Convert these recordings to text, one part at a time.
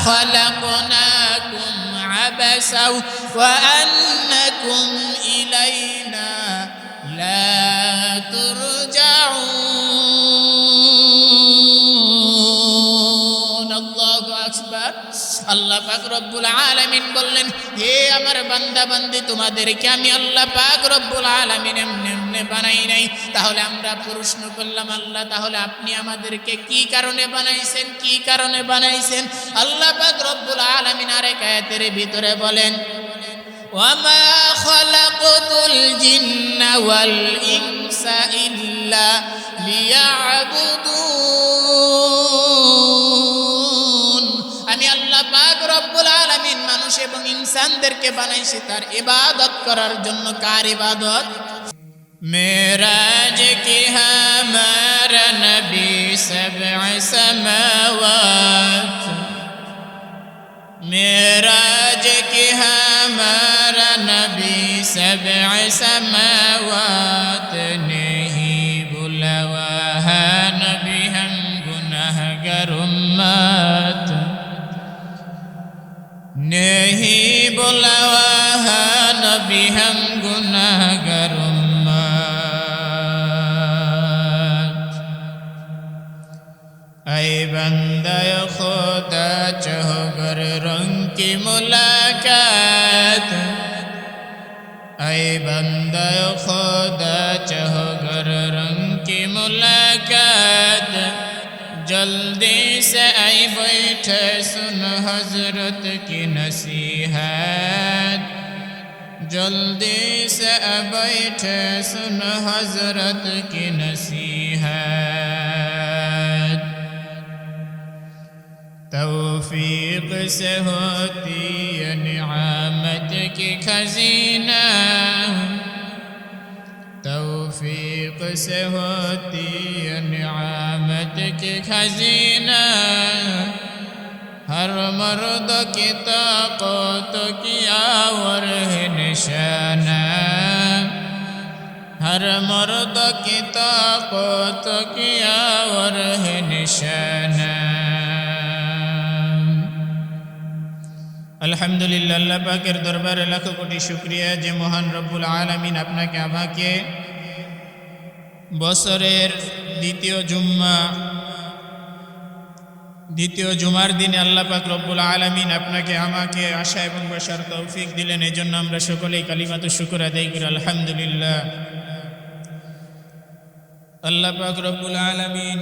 خلقناكم عبثا وأنكم إلينا لا ترجعون الله أكبر আল্লাহ পাক রব্বুল আলামিন বললেন, হে আমার বান্দা বান্দি, তোমাদেরকে আমি আল্লাহ পাক রব্বুল আলামিন এমনি বানাই নাই। তাহলে আমরা প্রশ্ন করলাম, আল্লাহ তাহলে আপনি আমাদেরকে কি কারণে বানাইছেন, কি কারণে বানাইছেন? আল্লাহ পাক রব্বুল আলামিন আরেক আয়াতের ভিতরে বলেন, ওয়ামা খালাকতুল জিন্না ওয়াল ইনসা ইল্লা লিয়াবুদুন। আমি আল্লাহ পাক রব্বুল আলামিন মানুষ এবং ইনসানদেরকে বানাইছি তার ইবাদত করার জন্য। কার ইবাদত? মেরাজ কি হামারা নবী সব'আ সামাওয়াত, মেরাজ কি হামারা নবী সব'আ সামাওয়াত, নেহি বুলা ওয়া নবী হম গুনাহগার উম্মত, नहीं बोला वहा नबी हम गुनाहगार उम्मत। ऐ बंदा खुदा चहगर रंग की मुलाकात, ऐ बंदा खुदा चहगर रंग की मुलाकात, जल्दी से आई बैठे सुन हजरत की नसीहत, जल्दी से बैठे सुन हजरत की नसीहत। तौफीक से होती है नियामत की खजीना, तौफीक से होती है नियामत की खजीना, हर मर्द की ताकत की आवर है निशाना, हर मर्द की ताकत की आवर है निशाना। আলহামদুলিল্লাহ, আল্লাহ পাকের দরবারে লাখো কোটি শুকরিয়া যে মহান রব্বুল আলামিন আপনাকে আমাকে বছরের দ্বিতীয় জুমার দিনে আল্লাহ পাক রব্বুল আলামিন আপনাকে আমাকে আশা এবং বসার তৌফিক দিলেন। এই জন্য আমরা সকলেই কালিমাতু শুকর আদায় করি আলহামদুলিল্লাহ। আল্লাহ পাক রব্বুল আলামিন,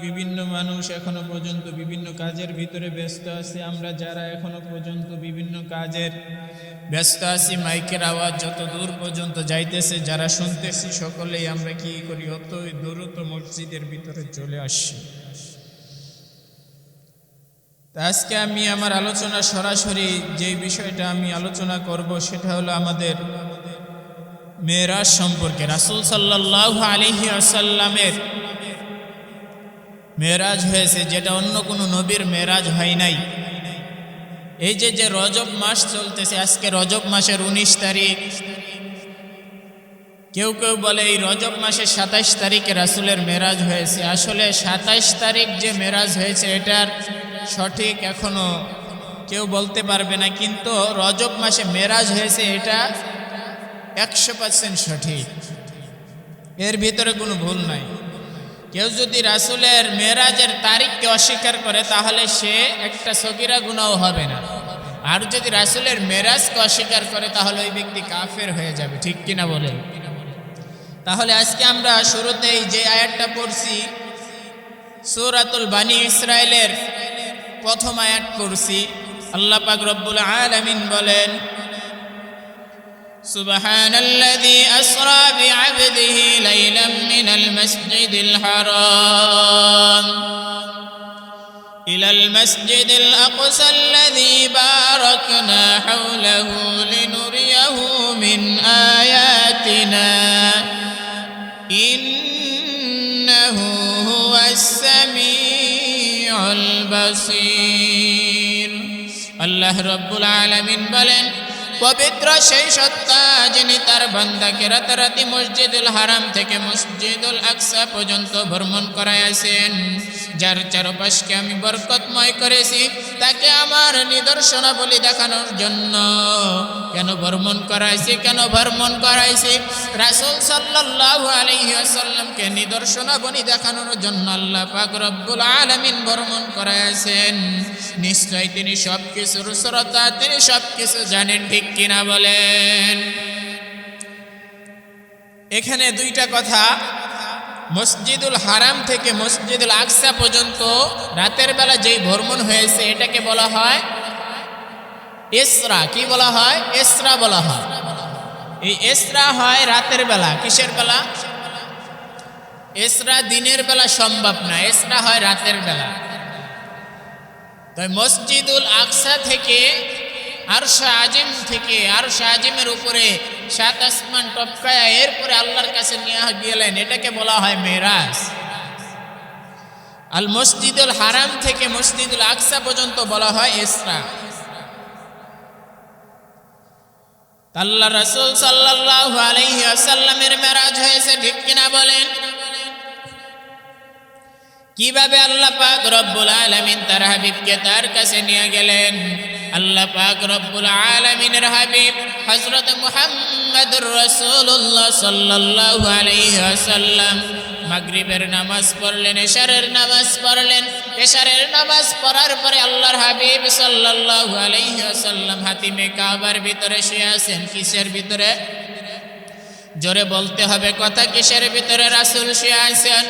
বিভিন্ন মানুষ এখনো পর্যন্ত বিভিন্ন কাজের ভিতরে ব্যস্ত আছে। আমরা যারা এখনো পর্যন্ত বিভিন্ন কাজের ব্যস্ত আছি, মাইকের আওয়াজ যত দূর পর্যন্ত যাইতেছে, যারা শুনতেছি, সকলেই আমরা কি করি, অত দ্রুত মসজিদের ভিতরে চলে আসছি। আজকে আমি আমার আলোচনা সরাসরি যে বিষয়টা আমি আলোচনা করব সেটা হলো আমাদের মেরাজ সম্পর্কে। রাসূল সাল্লাল্লাহু আলাইহি ওয়াসাল্লামের মেরাজ হয়েছে, যেটা অন্য কোনো নবীর মেরাজ হয় নাই। এই যে রজব মাস চলতেছে, আজকে রজব মাসের 19 তারিখ। কেউ কেউ বলে এই রজব মাসের 27 তারিখে রাসূলের মেরাজ হয়েছে। আসলে 27 তারিখ যে মেরাজ হয়েছে এটার সঠিক এখনো কেউ বলতে পারবে না, কিন্তু রজব মাসে মেরাজ হয়েছে এটা 100% সঠিক, এর ভিতরে কোনো ভুল নাই। কেউ যদি রাসূলের মেরাজের তারিখকে অস্বীকার করে তাহলে সে একটা সগীরা গুনাহ হবে না, আর যদি রাসূলের মেরাজকে অস্বীকার করে তাহলে ওই ব্যক্তি কাফের হয়ে যাবে। ঠিক কিনা বলেন? তাহলে আজকে আমরা শুরুতেই যে আয়াতটা পড়ছি, সূরাতুল বানি ইসরাইলের প্রথম আয়াত পড়ছি। আল্লাহ পাক রব্বুল আলামিন বলেন, সুবহানাল্লাযী আসরা বিআবদিহি লাইলাম মিনাল মাসজিদিল হারাম ইলাল মাসজিদিল আকসাল্লাযী বারাকনা হাওলাহু লিনুরিয়াহু মিন আয়াতিনা ইন্নাহু হুয়াস সামিউল বাসীর। আল্লাহ রাব্বুল আলামিন বলেন, পবিত্র সেই সত্তা যিনি তার বান্দাকে রাতারাতি মসজিদুল হারাম থেকে মসজিদুল আকসা পর্যন্ত ভ্রমণ করাইয়াছেন। যার চারপাশকে আমি বরকতময় করেছি, তাকে আমার নিদর্শনাবলী দেখানোর জন্য কেন ভ্রমণ করাইছি? রাসূল সাল্লাল্লাহু আলাইহি ওয়াসাল্লামকে নিদর্শনাবলী দেখানোর জন্য আল্লাহ পাক রব্বুল আলামিন ভ্রমণ করাইছেন। নিশ্চয় তিনি সবকিছুর শ্রোতা, তিনি সবকিছু জানেন, ঠিক কিনা বলেন? এখানে দুইটা কথা, মসজিদুল হারাম থেকে মসজিদুল আকসা পর্যন্ত রাতের বেলা যেই ভ্রমণ হয়েছে এটাকে বলা হয় ইসরা। কি বলা হয়? ইসরা বলা হয়। এই ইসরা হয় রাতের বেলা। কিসের বেলা? ইসরা দিনের বেলা সম্ভব না, ইসরা হয় রাতের বেলা। তাই মসজিদুল আকসা থেকে আরশে আজিম থেকে আরশে আজিমের উপরে 7 আসমান টপকায়া এরপরে আল্লাহর কাছে নিয়ে গেলেন, এটাকে বলা হয় মেরাজ। আল মসজিদুল হারাম থেকে মসজিদুল আকসা পর্যন্ত বলা হয় ইসরা। আল্লাহ রাসূল সাল্লাল্লাহু আলাইহি ওয়াসাল্লামের মেরাজ হয়েছে, ঠিক কিনা বলেন? কিভাবে আল্লাহ পাক রব্বুল আলামিন তার হাবিবকে তার কাছে নিয়ে গেলেন? আল্লাহ পাক রব্বুল আলামিনের হাবিব হযরত মুহাম্মদুর রাসূলুল্লাহ সাল্লাল্লাহু আলাইহি ওয়াসাল্লাম মাগরিবের নামাজ পড়লেন, এশারের নামাজ পড়লেন। এশারের নামাজ পড়ার পরে আল্লাহর হাবিব সাল্লাল্লাহু আলাইহি ওয়াসাল্লাম হাতিমে কাবার ভিতরে শুয়ে আছেন। কিসের ভিতরে? জোরে বলতে হবে কথা, কিসের ভিতরে রাসূল শুয়ে আছেন?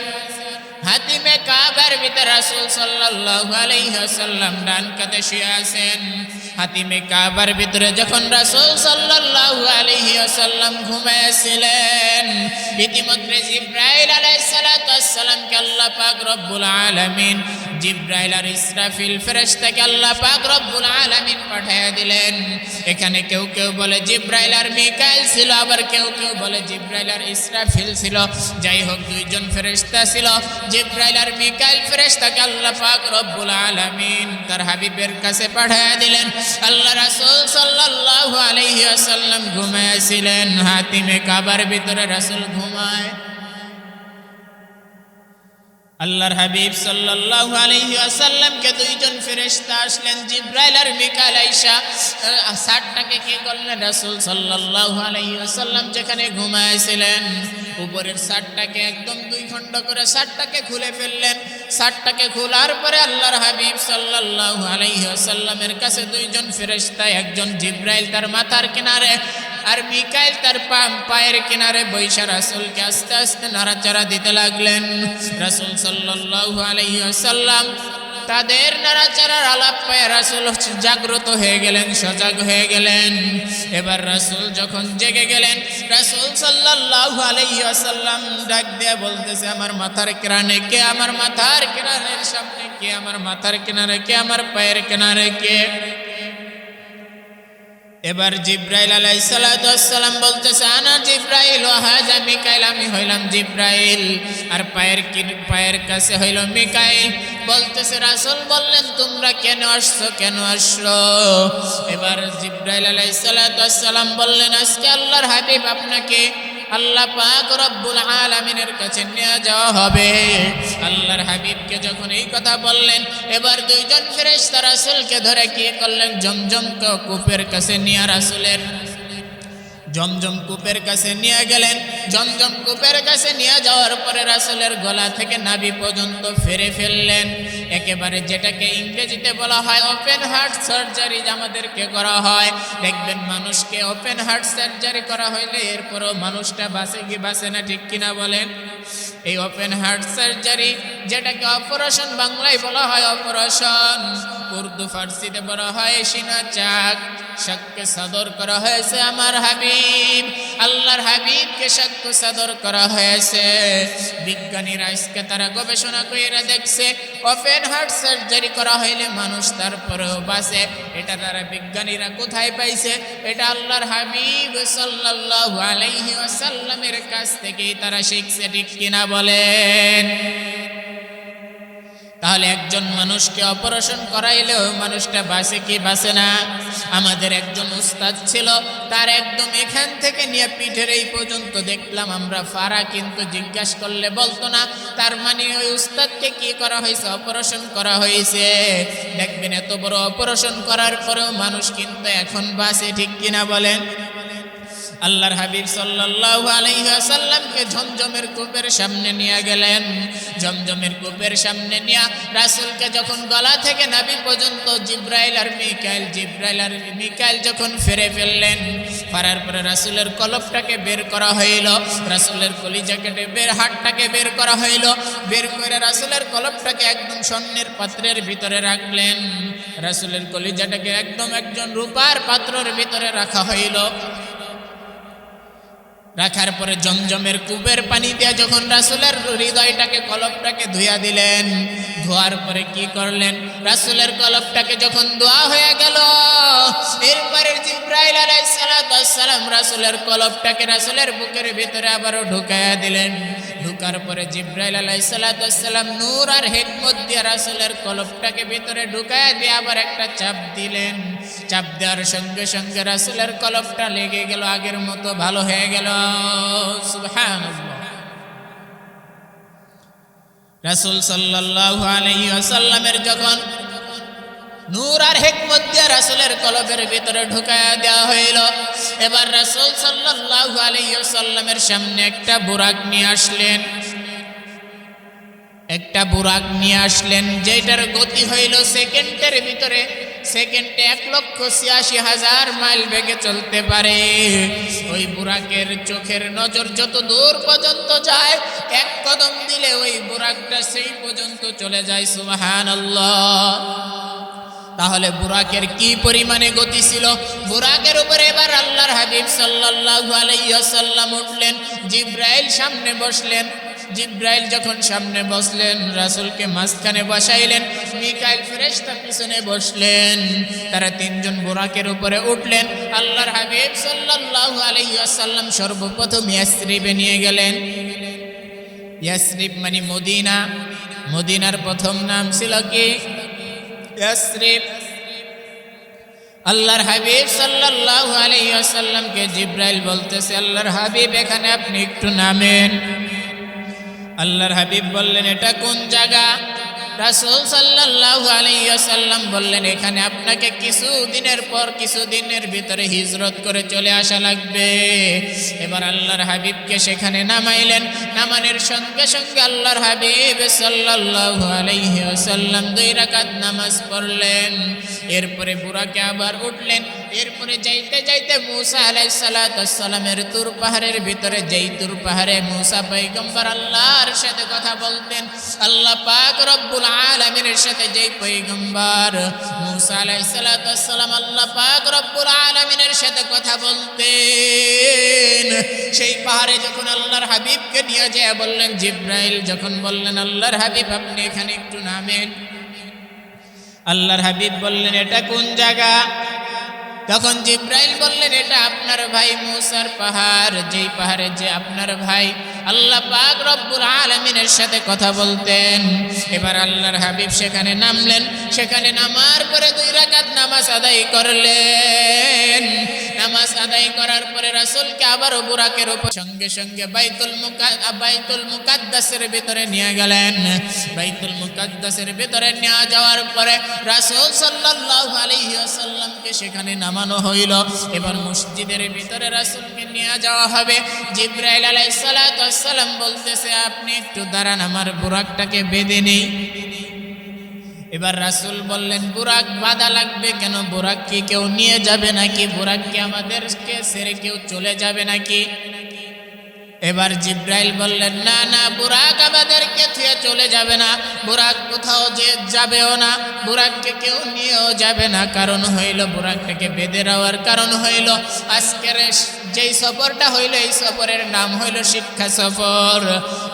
হাতিমে কাবার ভিতরে রাসূল সাল্লাল্লাহু আলাইহি ওয়াসাল্লাম ডান কাতে শুয়ে আছেন। হাতিমে কাবার ভিতরে যখন রাসূল সাল্লাল্লাহু আলাইহি ওয়াসাল্লাম ঘুমাইছিলেন, ইতিমধ্যে জিবরাইল আলাইহিস সালাতু ওয়াস সালামকে আল্লাহ পাক রব্বুল আলামিন, জিবরাইল আর ইসরাফিল ফেরেশতাকে আল্লাহ পাক রব্বুল আলামিন পাঠিয়ে দিলেন। এখানে কেউ কেউ বলে জিবরাইল আর মিকাইল ছিল, আবার কেউ কেউ বলে জিবরাইল আর ইসরাফিল ছিল। যাই হোক, দুইজন ফেরেশতা ছিল। জিবরাইল আর মিকাইল ফেরেশতাকে আল্লাহ পাক রব্বুল আলামিন তার হাবিবের কাছে পাঠিয়ে দিলেন। আল্লাহ রাসূল সাল্লাল্লাহু আলাইহি ওয়াসাল্লাম ঘুমাইছিলেন, হাতিমে কাবার ভিতরে রাসূল ঘুমায়। আল্লাহর হাবিব সাল্লাল্লাহু আলাইহি ওয়াসাল্লামকে দুইজন ফেরেশতা আসলেন, জিবরাইল আর মিকাইল আইসা ছাদটাকে কি করলেন? রাসূল সাল্লাল্লাহু আলাইহি ওয়াসাল্লাম যেখানে ঘুমাইছিলেন উপরের ছাদটাকে একদম 2 খণ্ড করে ছাদটাকে খুলে ফেললেন। ছাদটাকে খোলার পরে আল্লাহর হাবিব সাল্লাল্লাহু আলাইহি ওয়াসাল্লামের কাছে দুইজন ফেরেশতা, একজন জিবরাইল তার মাথার কিনারে আর মিকাইল তার পায়ের কিনারে বৈশা রাসূলকে আস্তে আস্তে নাড়াচাড়া দিতে লাগলেন। রাসূল সাল্লাল্লাহু আলাইহি ওয়াসাল্লাম তাদের নাড়াচাড়ার আলাপ পেয়ে রাসূল জাগ্রত হয়ে গেলেন, সজাগ হয়ে গেলেন। এবার রাসূল যখন জেগে গেলেন, রাসূল সাল্লাল্লাহু আলাইহি ওয়াসাল্লাম ডাক দিয়ে বলতেছে, আমার মাথার কিনারে কে? আমার মাথার কিনারের সামনে কে? আমার মাথার কিনারে কে? আমার পায়ের কিনারে কে? এবার জিবরাইল আলাইহিস সালাতু ওয়াস সালাম বলতেছে, আনা জিবরাইল ওয়া হাযা মিকাইল, আমি হইলাম জিবরাইল আর পায়ের কাছে হইল মিকাইল। বলতেছে, রাসূল বললেন, তোমরা কেন আসছো? এবার জিবরাইল আলাইহিস সালাতু ওয়াস সালাম বললেন, আজকে আল্লাহর হাবিব আপনাকে আল্লাহ পাক রব্বুল আলামিনের কাছে নিয়ে যাওয়া হবে। আল্লাহর হাবিবকে যখন এই কথা বললেন, এবার দুইজন ফেরেশতা রাসূলকে ধরে কি করলেন? জমজম কূপের কাছে নিয়ে রাসূলের জমজম কূপের কাছে নিয়ে গেলেন। জমজম কূপের কাছে নিয়ে যাওয়ার পরে রাসূলের গলা থেকে নাভি পর্যন্ত ফেরে ফেললেন একেবারে, যেটাকে ইংরেজিতে বলা হয় ওপেন হার্ট সার্জারি আমাদেরকে করা হয়। দেখবেন মানুষকে ওপেন হার্ট সার্জারি করা হইলে এরপরও মানুষটা বাঁচে কি বাঁচে না, ঠিক কিনা বলেন? এই ওপেন হার্ট সার্জারি যেটাকে অপারেশন, বাংলায় বলা হয় অপারেশন, উর্দু ফার্সিতে বলা হয় সিনা চাক, শাক্কে সদর করা হয়েছে আমার হাবিব, আল্লাহর হাবিবকে শাক্কে সদর করা হয়েছে। বিজ্ঞানীরা আজকে তারা গবেষণা করে দেখছে ওপেন হার্ট সার্জারি করা হইলে মানুষ তারপরেও বাঁচে। এটা তারা বিজ্ঞানীরা কোথায় পাইছে? এটা আল্লাহর হাবিব সাল্লাল্লাহু আলাইহি ওয়াসাল্লামের কাছ থেকেই তারা শিখছে, ঠিক কিনা বলেন? তাহলে একজন মানুষকে অপারেশন করাইলেও মানুষটা বাঁচে কি বাঁচে না? আমাদের একজন উস্তাদ ছিল, তার একদম এখান থেকে নিয়ে পিঠের এই পর্যন্ত দেখলাম আমরা ফাড়া, কিন্তু জিজ্ঞাসা করলে বলতো না। তার মানে ওই উস্তাদকে কি করা হয়েছে? অপারেশন করা হয়েছে। দেখবেন এত বড় অপারেশন করার পরেও মানুষ কিন্তু এখন বাঁচে, ঠিক কিনা বলেন? আল্লাহর হাবিব সাল্লাল্লাহু আলাইহি ওয়াসাল্লামকে ঝমঝমের কূপের সামনে নিয়ে গেলেন। ঝমঝমের কূপের সামনে নিয়ে রাসূলকে যখন গলা থেকে নাভি পর্যন্ত জিব্রাইল আর মিকাইল যখন ফেরে ফেললেন, ফারার পরে রাসূলের কলবটাকে বের করা হইল, রাসূলের কলিজা কেটে হাড়টাকে বের করা হইল। বের করে রাসূলের কলবটাকে একদম স্বর্ণের পাত্রের ভিতরে রাখলেন। রাসূলের কলিজাটাকে একদম একজন রূপার পাত্রের ভিতরে রাখা হইল। রাখার পরে জমজমের কূপের পানি দিয়ে যখন রাসূলের হৃদয়টাকে কলবটাকে ধুইয়া দিলেন, ধোয়ার পরে কি করলেন? রাসূলের কলবটাকে যখন ধোয়া হয়ে গেল, এরপরে জিব্রাইল আলাইহিস সালাম রাসূলের কলবটাকে রাসূলের বুকের ভিতরে আবারও ঢুকাইয়া দিলেন। ঢুকার পরে জিব্রাইল আলাইহিস সালাম নূর আর হিকমত দিয়ে রাসূলের কলবটাকে ভিতরে ঢুকাইয়া দিয়ে আবার একটা চাপ দিলেন। চাপ দেওয়ার সঙ্গে সঙ্গে রাসূলের কলবটা লেগে গেল, আগের মতো ভালো হয়ে গেল। সুবহানাল্লাহ। রাসূল সাল্লাল্লাহু আলাইহি ওয়াসাল্লামের যখন নূর আর হিকমত দিয়ে রাসূলের কলবের ভিতরে ঢুকায়া দেওয়া হইল, এবার রাসূল সাল্লাল্লাহু আলাইহি ওয়াসাল্লামের সামনে একটা বুরাক নিয়ে আসলেন, যেটার গতি হইল সেকেন্ডের ভিতরে, সেকেন্ডে 1,86,000 মাইল বেগে চলতে পারে। ওই বুরাকের চোখের নজর যত দূর পর্যন্ত যায়, এক কদম দিলে ওই বুরাকটা সেই পর্যন্ত চলে যায়। সুবহানাল্লাহ। তাহলে বুরাকের কি পরিমাণে গতি ছিল! বুরাকের উপরে এবার আল্লাহর হাবিব সাল্লাল্লাহু আলাইহি ওয়াসাল্লাম উঠলেন, জিব্রাইল সামনে বসলেন। জিব্রাইল যখন সামনে বসলেন, রাসূলকে মাঝখানে বসাইলেন, মিকাইল ফেরেশতা পিছনে বসলেন। তারা তিনজন বুরাকের উপরে উঠলেন। আল্লাহর হাবিব সাল্লাল্লাহু আলাইহি ওয়াসাল্লাম সর্বপ্রথম ইয়াসরিবে নিয়ে গেলেন। ইয়াসরিব মানে মদিনা। মদিনার প্রথম নাম ছিল কি? ইয়াসরিব। আল্লাহর হাবিব সাল্লাল্লাহু আলাইহি ওয়াসাল্লামকে জিব্রাইল বলতেছে, আল্লাহর হাবিব এখানে আপনি একটু নামেন। আল্লাহর হাবিব বললেন, এটা কোন জায়গা? রাসূল সাল্লাল্লাহু আলাইহি ওয়াসাল্লাম বললেন, এখানে আপনাকে কিছুদিনের ভিতরে হিজরত করে চলে আসা লাগবে। এবার আল্লাহর হাবিবকে সেখানে নামাইলেন। নামানোর সঙ্গে সঙ্গে আল্লাহর হাবিব সাল্লাল্লাহু আলাইহি ওয়াসাল্লাম 2 রাকাত নামাজ পড়লেন। এরপরে বুরাকে আবার উঠলেন। এরপরে যাইতে যাইতে মূসা আলাইহিস সালামের তুর পাহাড়ের ভিতরে, যেই তুর পাহাড়ে মূসা পয়গম্বর আল্লাহর সাথে কথা বলতেন, আল্লাহ পাক রব্বুল আলামিনের সাথে যেই পয়গম্বর মূসা আলাইহিস সালাম আল্লাহ পাক রব্বুল আলামিনের সাথে কথা বলতেন, সেই পাহাড়ে যখন আল্লাহর হাবিবকে নিয়ে যায় বললেন, জিব্রাইল যখন বললেন, আল্লাহর হাবিব আপনি এখানে একটু নামেন। আল্লাহর হাবিব বললেন, এটা কোন জায়গা? তখন জিব্রাইল বললেন, এটা আপনার ভাই মূসার পাহাড়, যেই পাহাড়ে যে আপনার ভাই আল্লাহ পাক রব্বুল আলামিনের সাথে কথা বলতেন। এবার আল্লাহর হাবিব সেখানে নামলেন। সেখানে নামার পরে 2 রাকাত নামাজ আদায় করলেন। নামাজ আদায় করার পরে রাসূলকে আবারও বুরাকের উপর সঙ্গে সঙ্গে বাইতুল মুকাদ্দাসের ভিতরে নিয়ে গেলেন। বাইতুল মুকাদ্দাসের ভিতরে নিয়ে যাওয়ার পরে রাসূল সাল্লাল্লাহু আলাইহি ওয়াসাল্লামকে সেখানে নামানো হইল। এবার মসজিদের ভিতরে রাসূলকে নিয়ে যাওয়া হবে। জিব্রাইল আলাইহিস সালাম বলতেছে, আপনি একটু দাঁড়ান, আমার বুরাকটাকে বেঁধে নেই। এবার রাসূল বললেন, বুরাক বাঁধা লাগবে কেন? বুরাক কি কেউ নিয়ে যাবে নাকি? বুরাক কি আমাদেরকে ছেড়ে কেউ চলে যাবে নাকি? এবার জিব্রাইল বললেন, না না, বুরাক আমাদেরকে থুয়ে চলে যাবে না, বুরাক কোথাও যাবেও না, বুরাককে কেউ নিয়েও যাবে না। কারণ হইল, বুরাকটাকে বেঁধে রাখার কারণ হইল, আজকের যেই সফরটা হইল, এই সফরের নাম হইল শিক্ষা সফর।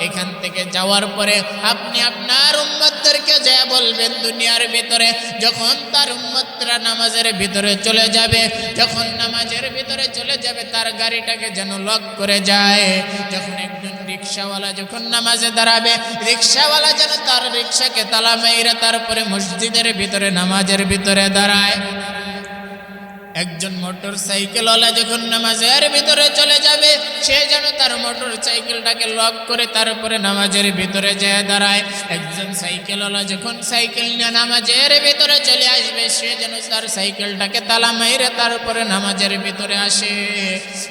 এখান থেকে যাওয়ার পরে আপনি আপনার উম্মতদেরকে যা বলবেন দুনিয়ার ভিতরে, যখন তার উম্মতরা নামাজের ভিতরে চলে যাবে, যখন নামাজের ভিতরে চলে যাবে, তার গাড়িটাকে যেন লক করে যায়। যখন একজন রিকশা রিক্সাওয়ালা যখন নামাজে দাঁড়াবে, রিক্সাওয়ালা যেন তার রিক্সাকে তালা মেরে তারপরে মসজিদের ভিতরে নামাজের ভিতরে দাঁড়ায়। একজন মোটর সাইকেলওয়ালা যখন নামাজের ভিতরে চলে যাবে, সে যেন তার মোটর সাইকেলটাকে লক করে তারপরে নামাজের ভিতরে যেয়ে দাঁড়ায়। একজন সাইকেলওয়ালা যখন সাইকেল নিয়ে নামাজের ভিতরে চলে আসবে, সে যেন তার সাইকেলটাকে তালা মাইরে তারপরে নামাজের ভিতরে আসে।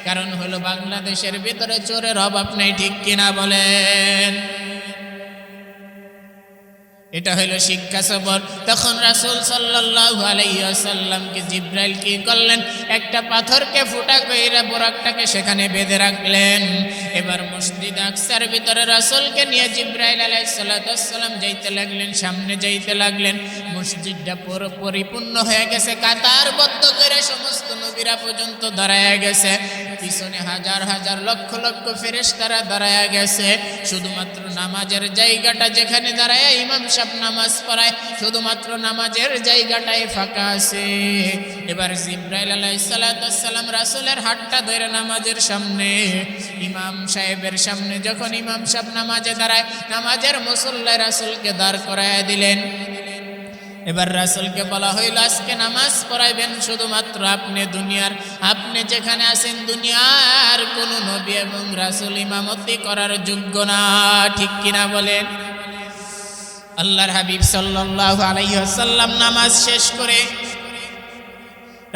কারণ হলো বাংলাদেশের ভিতরে চোরের অভাব নেই, ঠিক কিনা বলেন? এটা হইল শিক্ষা সবর। তখন রাসূল সাল্লাল্লাহু আলাইহি ওয়াসাল্লামকে জিবরাইল কি করলেন, একটা পাথরকে ফুটা কইরা বোরাকটাকে সেখানে বেঁধে রাখলেন। এবার মসজিদ আকসার ভিতরে রাসূলকে নিয়ে জিবরাইল আলাইহিস সালাতু ওয়াস সালাম যাইতে লাগলেন, সামনে যাইতে লাগলেন। মসজিদটা পুরো পরিপূর্ণ হয়ে গেছে, কাতারবদ্ধ করে সমস্ত নবীরা পর্যন্ত দাঁড়ায়া গেছে, পিছনে হাজার হাজার লক্ষ লক্ষ ফেরেশতারা দাঁড়ায়া গেছে। শুধুমাত্র নামাজের জায়গাটা যেখানে দাঁড়ায় ইমাম সাহেব নামাজ পড়ায়, শুধুমাত্র নামাজের জায়গাটাই ফাঁকা আছে। এবার জিবরাইল আলাইহিস সালাতু ওয়াস সালাম রাসূলের হাতটা ধরে নামাজের সামনে, ইমাম সাহেবের সামনে যখন ইমাম সাহেব নামাজে দাঁড়ায়, নামাজের মুসল্লায় রাসূলকে দাঁড় করায় দিলেন। এবার রাসূলকে বলা হইল, আজকে নামাজ পড়াইবেন শুধুমাত্র আপনি, দুনিয়ার আপনি যেখানে আছেন দুনিয়ার কোন নবী এবং রাসূল ইমামতি করার যোগ্য না, ঠিক কিনা বলেন? আল্লাহর হাবিব সাল্লাল্লাহু আলাইহি ওয়াসাল্লাম নামাজ শেষ করে,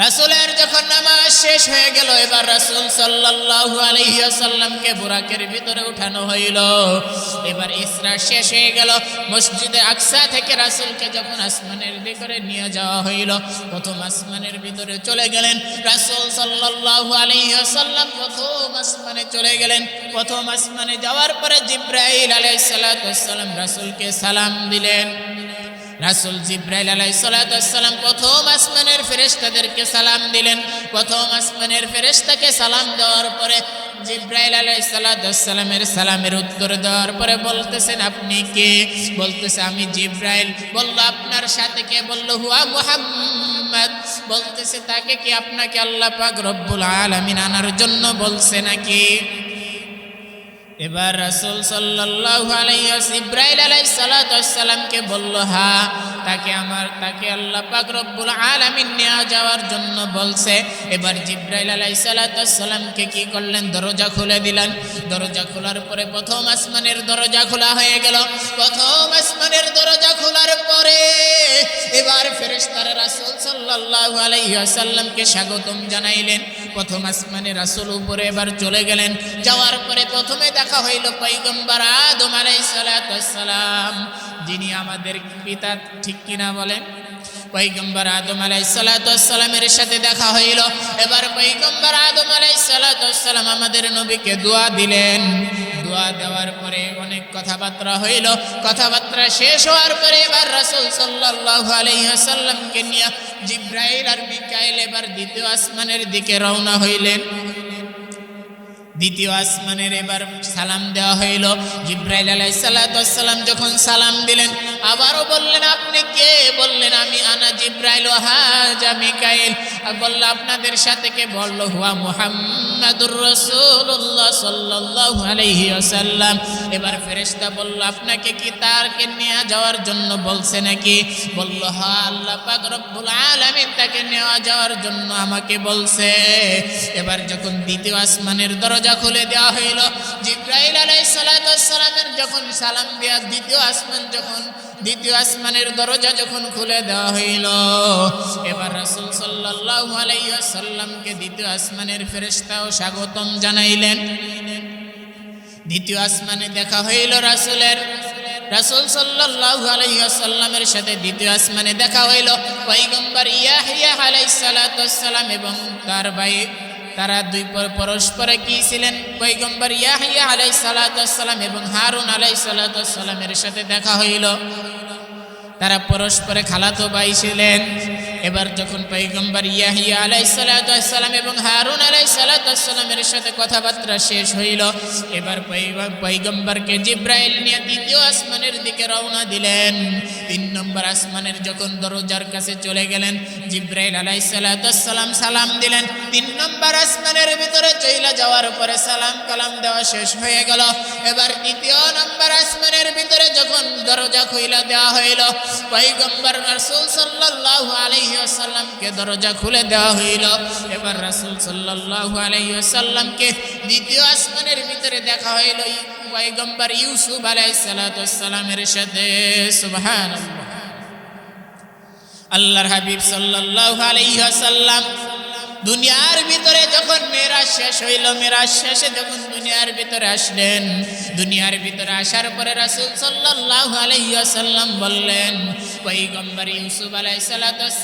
রাসূলের যখন নামাজ শেষ হয়ে গেল, এবার রাসূল সাল্লাল্লাহু আলাইহি ওয়াসাল্লামকে বুরাকের ভিতরে উঠানো হইল। এবার ইসরা শেষ হয়ে গেল। মসজিদে আকসা থেকে রাসূলকে যখন আসমানের দিকে নিয়ে যাওয়া হইল, প্রথম আসমানের ভিতরে চলে গেলেন রাসূল সাল্লাল্লাহু আলাইহি ওয়াসাল্লাম। প্রথম আসমানে চলে গেলেন। প্রথম আসমানে যাওয়ার পরে জিবরাইল আলাইহিস সালাতু ওয়াস সালাম রাসূলকে সালাম দিলেন। রাসূল জিবরাইল আলাইহিস সালাতু ওয়াস সালাম প্রথম আসমানের ফেরেশতাদেরকে সালাম দিলেন। প্রথম আসমানের ফেরেশতাকে সালাম দেওয়ার পরে জিবরাইল আলাইহিস সালাতু ওয়াস সালামের সালামের উত্তর দেওয়ার পরে বলতেছেন, আপনি কে? বলতেছে, আমি জিবরাইল। বলল, আপনার সাথে কে? বলল, হুয়া মুহাম্মদ। বলতেছে, তাকে কি আপনাকে আল্লাহ পাক রব্বুল আলামিন আনার জন্য বলছে নাকি? এবার রাসূল সাল্লাল্লাহু আলাইহি ওয়াসাল্লাম জিবরাইল আলাইহিস সালাতু ওয়াস সালামকে বলল, হ্যাঁ, তাকে আল্লাহ পাক রব্বুল আলামিন নিয়ে যাওয়ার জন্য বলছে। এবার জিবরাইল আলাইহিস সালাতু ওয়াস সালামকে কি করলেন, দরজা খুলে দিলেন। দরজা খোলার পরে প্রথম আসমানের দরজা খোলা হয়ে গেল। প্রথম আসমানের দরজা খোলার পরে এবার ফেরেশতারা রাসূল সাল্লাল্লাহু আলাইহি ওয়াসাল্লামকে স্বাগতম জানাইলেন। প্রথম আসমানে রাসূল উপরে এবার চলে গেলেন। যাওয়ার পরে প্রথমে দেখা হইল পয়গম্বর আদম আলাইহিস সালাতু ওয়াস সালাম, যিনি আমাদের পিতা, ঠিক কিনা বলেন? পয়গম্বর আদম আলাইহিস সালাতু ওয়াস সালামের সাথে দেখা হইল। এবার পয়গম্বর আদম আলাইহিস সালাতু ওয়াস সালাম আমাদের নবীকে দোয়া দিলেন। দোয়া দেওয়ার পরে অনেক কথাবার্তা হইল। কথাবার্তা শেষ হওয়ার পরে এবার রাসূল সাল্লাল্লাহু আলাইহি ওয়াসাল্লামকে নিয়ে জিবরাইল আর মিকাইল এবার দ্বিতীয় আসমানের দিকে রওনা হইলেন। দ্বিতীয় আসমানের এবার সালাম দেওয়া হইল। জিবরাইল আলাইহিস সালাতু ওয়াস সালাম যখন সালাম দিলেন, আবারও বললেন, আপনি কে? বললেন, আমি আনা জিবরাইল ওয়া হাজা মিকাইল। বলল, আপনাদের সাথে কে? বলল, হুয়া মুহাম্মাদুর রাসূলুল্লাহ সাল্লাল্লাহু আলাইহি ওয়াসাল্লাম। এবার ফেরেশতা বলল, আপনাকে কি তারকে নিয়ে যাওয়ার জন্য বলছে নাকি? বলল, হ্যাঁ, আল্লাহ পাক রব্বুল আলামিন তাকে নিয়ে যাওয়ার জন্য আমাকে বলছে। এবার যখন দ্বিতীয় আসমানের দরজা খুলে দেওয়া হইল, জিবরাইল আলাইহিস সালাতু ওয়াস সালামের যখন সালাম দেয়া দ্বিতীয় আসমানের দরজা যখন খুলে দেওয়া হইল, এবার রাসূল সাল্লাল্লাহু আলাইহি ওয়াসাল্লামকে দ্বিতীয় আসমানের ফেরেশতাও স্বাগতম জানাইলেন। দ্বিতীয় আসমানে দেখা হইল রাসূল সাল্লাল্লাহু আলাইহি ওয়াসাল্লামের সাথে দ্বিতীয় আসমানে দেখা হইল পয়গম্বর ইয়াহইয়া আলাইহিস সালাতু ওয়াস সালাম এবং তার ভাই। তারা দুই পরস্পরে কি ছিলেন? পয়গম্বর ইয়াহইয়া আলাইহিস সালাতু ওয়াস সালাম এবং হারুন আলাইহিস সালাতু ওয়াস সালামের সাথে দেখা হইল। তারা পরস্পরে খালাতো ভাই ছিলেন। এবার যখন পয়গম্বর ইয়াহইয়া আলাইহিস সালাতু ওয়াস সালাম এবং হারুন আলাইহিস সালাতু ওয়াস সালামের সাথে কথাবার্তা শেষ হইল, এবার পয়গম্বরকে জিবরাইল নিয়ে দ্বিতীয় আসমানের দিকে রওনা দিলেন। 3 নম্বর আসমানের যখন দরজার কাছে চলে গেলেন, জিব্রাইল আলাইহিস সালাম সালাম দিলেন। 3 নম্বর আসমানের ভিতরে চলে যাওয়ার পরে সালাম কালাম দেওয়া শেষ হয়ে গেল। এবার 3 নম্বর আসমানের ভিতরে যখন দরজা খুলে দেওয়া হইল, পয়গম্বর রাসূল সাল্লাল্লাহু আলাইহি ওয়াসাল্লামকে দরজা খুলে দেওয়া হইল। এবার রাসূল সাল্লাল্লাহু আলাইহি ওয়াসাল্লামকে 2য় আসমানের ভিতরে দেখা হইল পয়গম্বর ইউসুফ আলাইহিস সালামের সাথে। সুবহানাল্লাহ। আল্লাহর হাবিব সাল্লাল্লাহু আলাইহি ওয়াসাল্লাম দুনিয়ার ভিতরে যখন মেরাজ শেষ হইল, মেরাজ শেষে যখন দুনিয়ার ভিতরে আসলেন, দুনিয়ার ভিতরে আসার পরে রাসূল সাল্লাল্লাহু আলাইহি ওয়াসাল্লাম বললেন, পয়গম্বর ইউসুফ আলাইহিস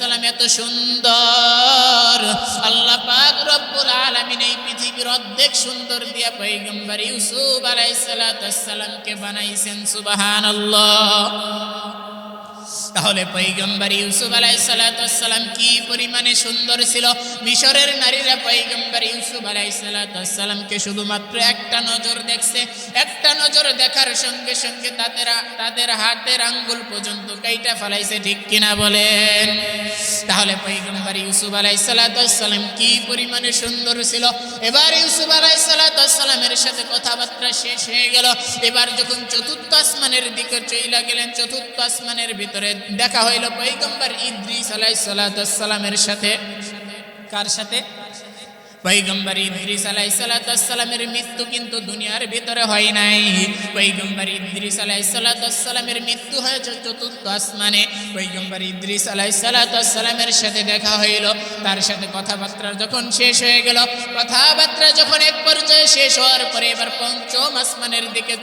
সালাম এত সুন্দর, আল্লাহ পাক রব্বুল আলামিন এই পৃথিবীর অর্ধেক সুন্দর দিয়া পয়গম্বর ইউসুফ আলাইহিস সালামকে বানাইছেন। সুবহানাল্লাহ। তাহলে পয়গম্বর ইউসুফ আলাইহিস সালাম কি পরিমাণে সুন্দর ছিল। মিশরের নারীরা পয়গম্বর ইউসুফ আলাইহিস সালামকে শুধুমাত্র একটা নজর দেখছে, একটা নজর দেখার সঙ্গে সঙ্গে তাদের হাতের আঙ্গুল পর্যন্ত কাইটা ফেলাইছে, ঠিক কিনা বলেন? তাহলে পয়গম্বর ইউসুফ আলাইহিস সালাম কি পরিমাণে সুন্দর ছিল। এবার ইউসুফ আলাইহিস সালামের সাথে কথাবার্তা শেষ হয়ে গেল। এবার যখন 4র্থ আসমানের দিকে চলে গেলেন, 4র্থ আসমানের ভিতরে দেখা হইল পয়গম্বর ইদ্রিস আলাইহিস সালামের সাথে। কার সাথে? পয়গম্বর ইদ্রিস আলাইহিস সালামের মৃত্যু কিন্তু দুনিয়ার ভিতরে হয় নাই। পয়গম্বর ইদ্রিস আলাইহিস সালামের মৃত্যু হয়েছে 4র্থ আসমানে। পয়গম্বর ইদ্রিস আলাইহিস সালামের সাথে দেখা হইল, তার সাথে কথাবার্তা যখন শেষ হয়ে গেল, কথাবার্তা যখন এক পর্যায়ে শেষ হওয়ার পরে এবার 5ম আসমানের দিকে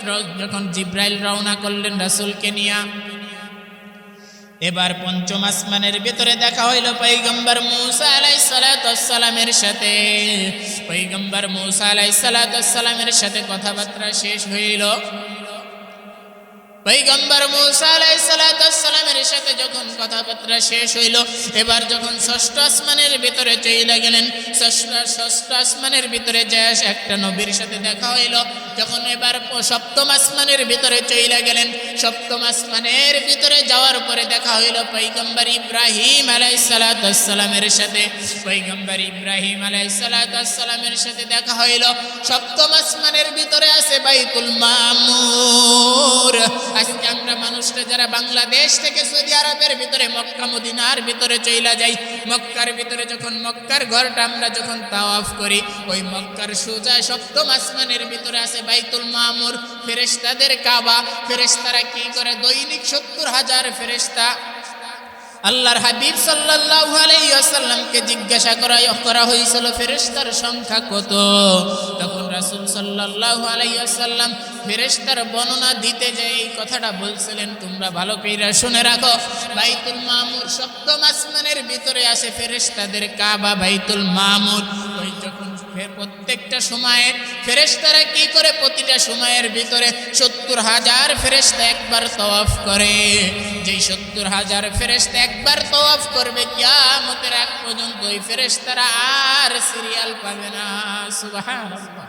যখন জিব্রাইল রওনা করলেন রাসূলকে নিয়ে, এবার 5ম আসমানের ভিতরে দেখা হইল পয়গম্বর মূসা আলাইহিস সালামের সাথে। পয়গম্বর মূসা আলাইহিস সালামের সাথে কথাবার্তা শেষ হইল। পয়গম্বর মূসা আলাইহিস সালামের সাথে যখন কথাবার্তা শেষ হইল, এবার যখন 6ষ্ঠ আসমানের ভিতরে চলে গেলেন, 6ষ্ঠ আসমানের ভিতরে যায় একটা নবীর সাথে দেখা হইল। যখন এবার 7ম আসমানের ভিতরে চলে গেলেন, 7ম আসমানের ভিতরে যাওয়ার পরে দেখা হইল পয়গম্বর ইব্রাহিম আলাইহিস সালামের সাথে। পয়গম্বর ইব্রাহিম আলাইহিস সালামের সাথে দেখা হইল। 7ম আসমানের ভিতরে আছে বাইতুল মামুর। আজকে আমরা মানুষরা যারা বাংলাদেশ থেকে সৌদি আরবের ভিতরে মক্কা মদিনার ভিতরে চইলা যাই, মক্কার ভিতরে যখন মক্কার ঘরটা আমরা যখন তাওয়াফ করি, ওই মক্কার সোজা 7ম আসমানের ভিতরে আছে বাইতুল মামুর, ফেরেশতাদের কাবা। ফেরেশতারা কি করে? দৈনিক 70,000 ফেরেশতা আল্লাহর হাবিব সাল্লাল্লাহু আলাইহি ওয়াসাল্লামকে জিজ্ঞাসা করা হয়েছিল ফেরেশতার সংখ্যা কত। তখন রাসূল সাল্লাল্লাহু আলাইহি ওয়াসাল্লাম ফেরেশতার বর্ণনা দিতে যে এই কথাটা বলছিলেন, তোমরা ভালো করে শুনে রাখো। বাইতুল মামুর 7ম আসমানের ভিতরে আছে ফেরেশতাদের কাবা বাইতুল মামুর। ওই যখন প্রত্যেকটা সময়ে ফেরেশতারা কি করে? প্রতিটা সময়ের ভিতরে 70,000 ফেরেশতা একবার তাওয়াফ করে। যেই 70,000 ফেরেশতা একবার তাওয়াফ করবে, কিয়ামতের আগ পর্যন্ত ওই ফেরেশতারা আর সিরিয়াল পাবে না। সুবহানাল্লাহ।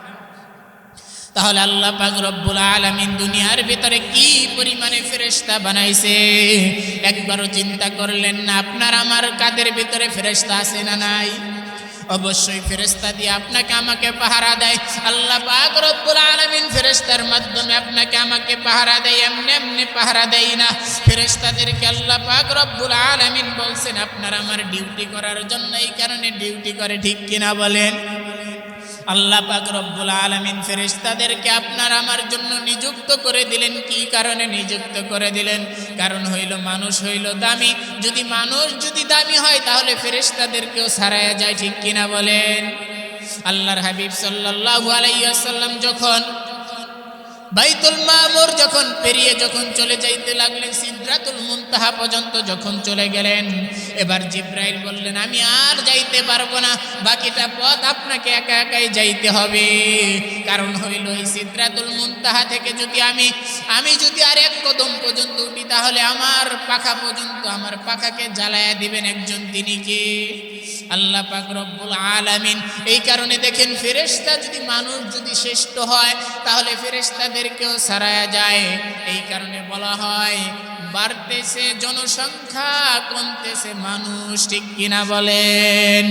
তাহলে আল্লাহ পাক রব্বুল আলামিন দুনিয়ার ভিতরে কি পরিমাণে ফেরেশতা বানাইছে একবারও চিন্তা করলেন না? আপনার আমার কাদের ভিতরে ফেরেশতা আছে না নাই? অবশ্যই ফেরেশতা দিয়ে আপনাকে আমাকে পাহারা দেয়। আল্লাহ পাক রব্বুল আলামিন ফেরেশতার মাধ্যমে আপনাকে আমাকে পাহারা দেয়, এমনি এমনি পাহারা দেয় না। ফেরেশতাদেরকে আল্লাহ পাক রব্বুল আলামিন বলছেন আপনার আমার ডিউটি করার জন্য, এই কারণে ডিউটি করে, ঠিক কিনা বলেন? আল্লাহ পাক রব্বুল আলামিন ফেরেশতাদেরকে আপনার আমার জন্য নিযুক্ত করে দিলেন। কি কারণে নিযুক্ত করে দিলেন? কারণ হইল মানুষ হইল দামি। যদি মানুষ যদি দামি হয় তাহলে ফেরেশতাদেরকেও ছাড়ায়া যায়, ঠিক কিনা বলেন? আল্লাহর হাবিব সাল্লাল্লাহু আলাইহি ওয়াসাল্লাম যখন বাইতুল মামুর যখন পেরিয়ে যখন চলে যাইতে লাগলেন, সিদরাতুল মুনতাহা পর্যন্ত যখন চলে গেলেন, এবার জিব্রাইল বললেন আমি আর যাইতে পারবো না, বাকিটা পথ আপনাকে একা একাই যাইতে হবে। কারণ হইল এই সিদরাতুল মুনতাহা থেকে যদি আমি যদি আর এক কদম পর্যন্ত উঠি তাহলে আমার পাখা পর্যন্ত, আমার পাখাকে জ্বালায়া দিবেন একজন, তিনি কে? আল্লাহ পাক রব্বুল আলামিন। এই কারণে দেখেন ফেরেশতা যদি মানুষ যদি শ্রেষ্ঠ হয় তাহলে ফেরেশতাদেরকেও ছাড়ায়া যায়। এই কারণে বলা হয় বাড়তেছে জনসংখ্যা, কমতেছে মানুষ, ঠিক কিনা বলেন?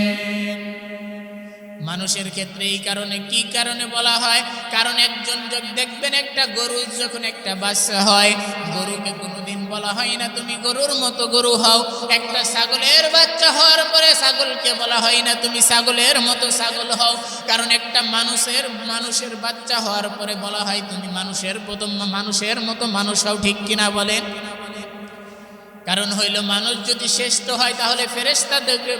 মানুষের ক্ষেত্রে এই কারণে, কি কারণে বলা হয়? কারণ একজন দেখবেন একটা গরু যখন একটা বাচ্চা হয়, গরুকে কোনোদিন বলা হয় না তুমি গরুর মতো গরু হও। একটা ছাগলের বাচ্চা হওয়ার পরে ছাগলকে বলা হয় না তুমি ছাগলের মতো ছাগল হও। কারণ একটা মানুষের বাচ্চা হওয়ার পরে বলা হয় তুমি মানুষের মতো মানুষ হও, ঠিক কিনা বলেন? কারণ হইল মানুষ যদি শ্রেষ্ঠ হয় তাহলে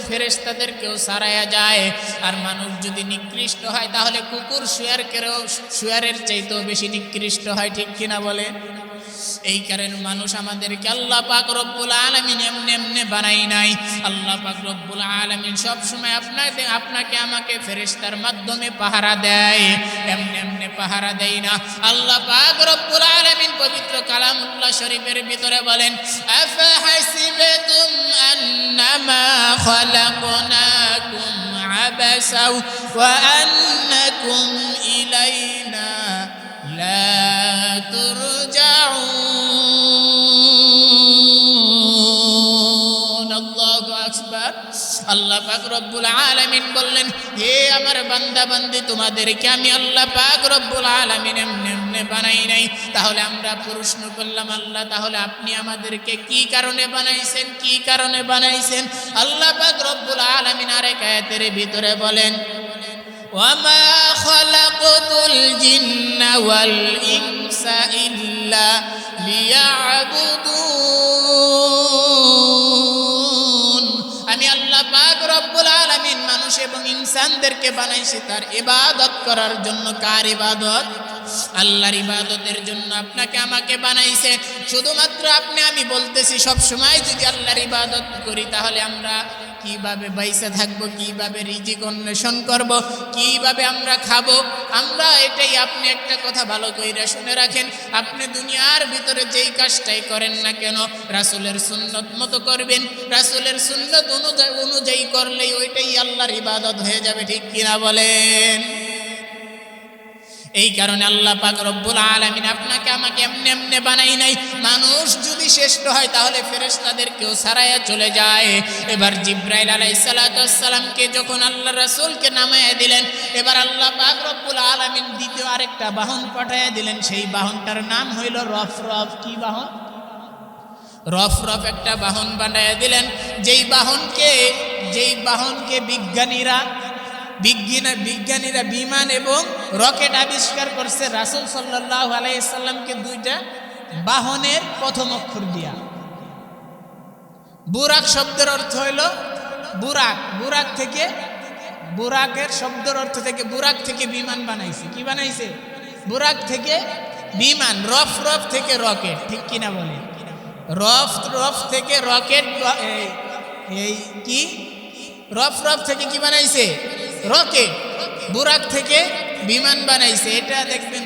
ফেরেশতাদেরকেও সারায়া যায়, আর মানুষ যদি নিকৃষ্ট হয় তাহলে কুকুর শুয়ারের চাইতেও বেশি নিকৃষ্ট হয়, ঠিক কিনা বলে? এই কারণে মানুষ আমাদেরকে আল্লাহ পাক রব্বুল আলামিন এমনি বানাই নাই। আল্লাহ পাক রব্বুল আলামিন সব সময় আপনাকে আমাকে ফেরেশতার মাধ্যমে পাহারা দেয়, এমনি পাহারা দেয় না। আল্লাহ পাক রব্বুল আলামিন পবিত্র কালামুল্লাহ শরীফের ভিতরে বলেন, আফাহাসিবাতুম আন্নামা খালাকনাকুম আবাসা ওয়া আন্নাকুম ইলাইনা লা তুরজাউন। আল্লাহু আকবার। আল্লাহ পাক রব্বুল আলামিন বললেন, হে আমার বান্দা বান্দি, তোমাদেরকে আমি আল্লাহ পাক রব্বুল আলামিন এমনি বানাই নাই। তাহলে আমরা প্রশ্ন করলাম, আল্লাহ তাহলে আপনি আমাদেরকে কি কারণে বানাইছেন, কি কারণে বানাইছেন? আল্লাহ পাক রব্বুল আলামিন আরেক আয়াতের ভিতরে বলেন, ওয়ামা খালাকতুল জিন্না ওয়াল ইনসা ইল্লা লিয়াবুদুন। আমি আল্লাহ পাক রব্বুল আলামিন মানুষ এবং ইনসানদেরকে বানাইছি তার ইবাদত করার জন্য। কার ইবাদত? আল্লাহর ইবাদতের জন্য আপনাকে আমাকে বানাইছে। শুধুমাত্র আমি বলতেছি সব সময় যদি আল্লাহর ইবাদত করি তাহলে আমরা কিভাবে বাইসে থাকবো, কিভাবে রিজিক অন্বেষণ করব, কিভাবে আমরা খাবো, আমরা এটাই। আপনি একটা কথা ভালো কইরা শুনে রাখেন, আপনি দুনিয়ার ভিতরে যেই কাজটাই করেন না কেন রাসূলের সুন্নত মতো করবেন, রাসূলের সুন্নত অনুযায়ী করলেই ওইটাই আল্লাহর ইবাদত হয়ে যাবে, ঠিক কিনা বলেন? এই কারণে আল্লাহ পাক রব্বুল আলামিন আপনাকে আমাকে এমনি বানাই নাই। মানুষ যদি শ্রেষ্ঠ হয় তাহলে ফেরেশতাদেরকেও সারায়া চলে যায়। এবার জিবরাইল আলাইহিস সালাতু ওয়াস সালামকে যখন আল্লাহ রাসূলকে নামায়া দিলেন, এবার আল্লাহ পাক রব্বুল আলামিন দ্বিতীয় আরেকটা বাহন পাঠায়া দিলেন। সেই বাহনটার নাম হইল রফরফ। কি বাহন? রফরফ একটা বাহন বানায়া দিলেন, যেই বাহনকে বিজ্ঞানীরা বিমান এবং রকেট আবিষ্কার করছে রাসূল সাল্লাল্লাহু আলাইহি সাল্লামকে দুইটা বাহনের প্রথম অক্ষর দিয়া। বুরাক শব্দের অর্থ হইল বুরাকের শব্দের অর্থ থেকে বুরাক থেকে বিমান বানাইছে। কি বানাইছে? বুরাক থেকে বিমান। রফরফ থেকে রকেট, ঠিক কিনা বলে? রফরফ থেকে রকেট, রফরফ থেকে কি বানাইছে? রকেট। বুরাক থেকে বিমান বানাইছে। এটা দেখবেন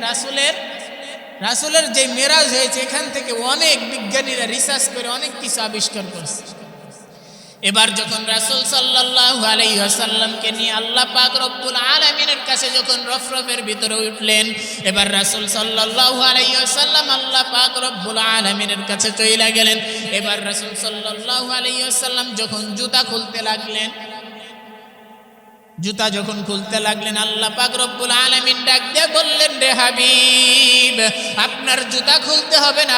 রাসূলের যে মেরাজ হয়েছে এখান থেকে অনেক বিজ্ঞানীরা রিসার্চ করে অনেক কিছু আবিষ্কার করছে। এবার যখন রাসূল সাল্লাল্লাহু আলাইহি ওয়াসাল্লামকে নিয়ে আল্লাহ পাক রব্বুল আলামিনের কাছে যখন রফরফের ভিতরে উঠলেন, এবার রাসূল সাল্লাল্লাহু আলাইহি ওয়াসাল্লাম আল্লাহ পাক রব্বুল আলামিনের কাছে চলে গেলেন। এবার রাসূল সাল্লাল্লাহু আলাইহি ওয়াসাল্লাম যখন জুতা খুলতে লাগলেন, আল্লাহ পাক রব্বুল আলামিন ডাক দিয়ে বললেন, রে হাবিব, আপনার জুতা খুলতে হবে না,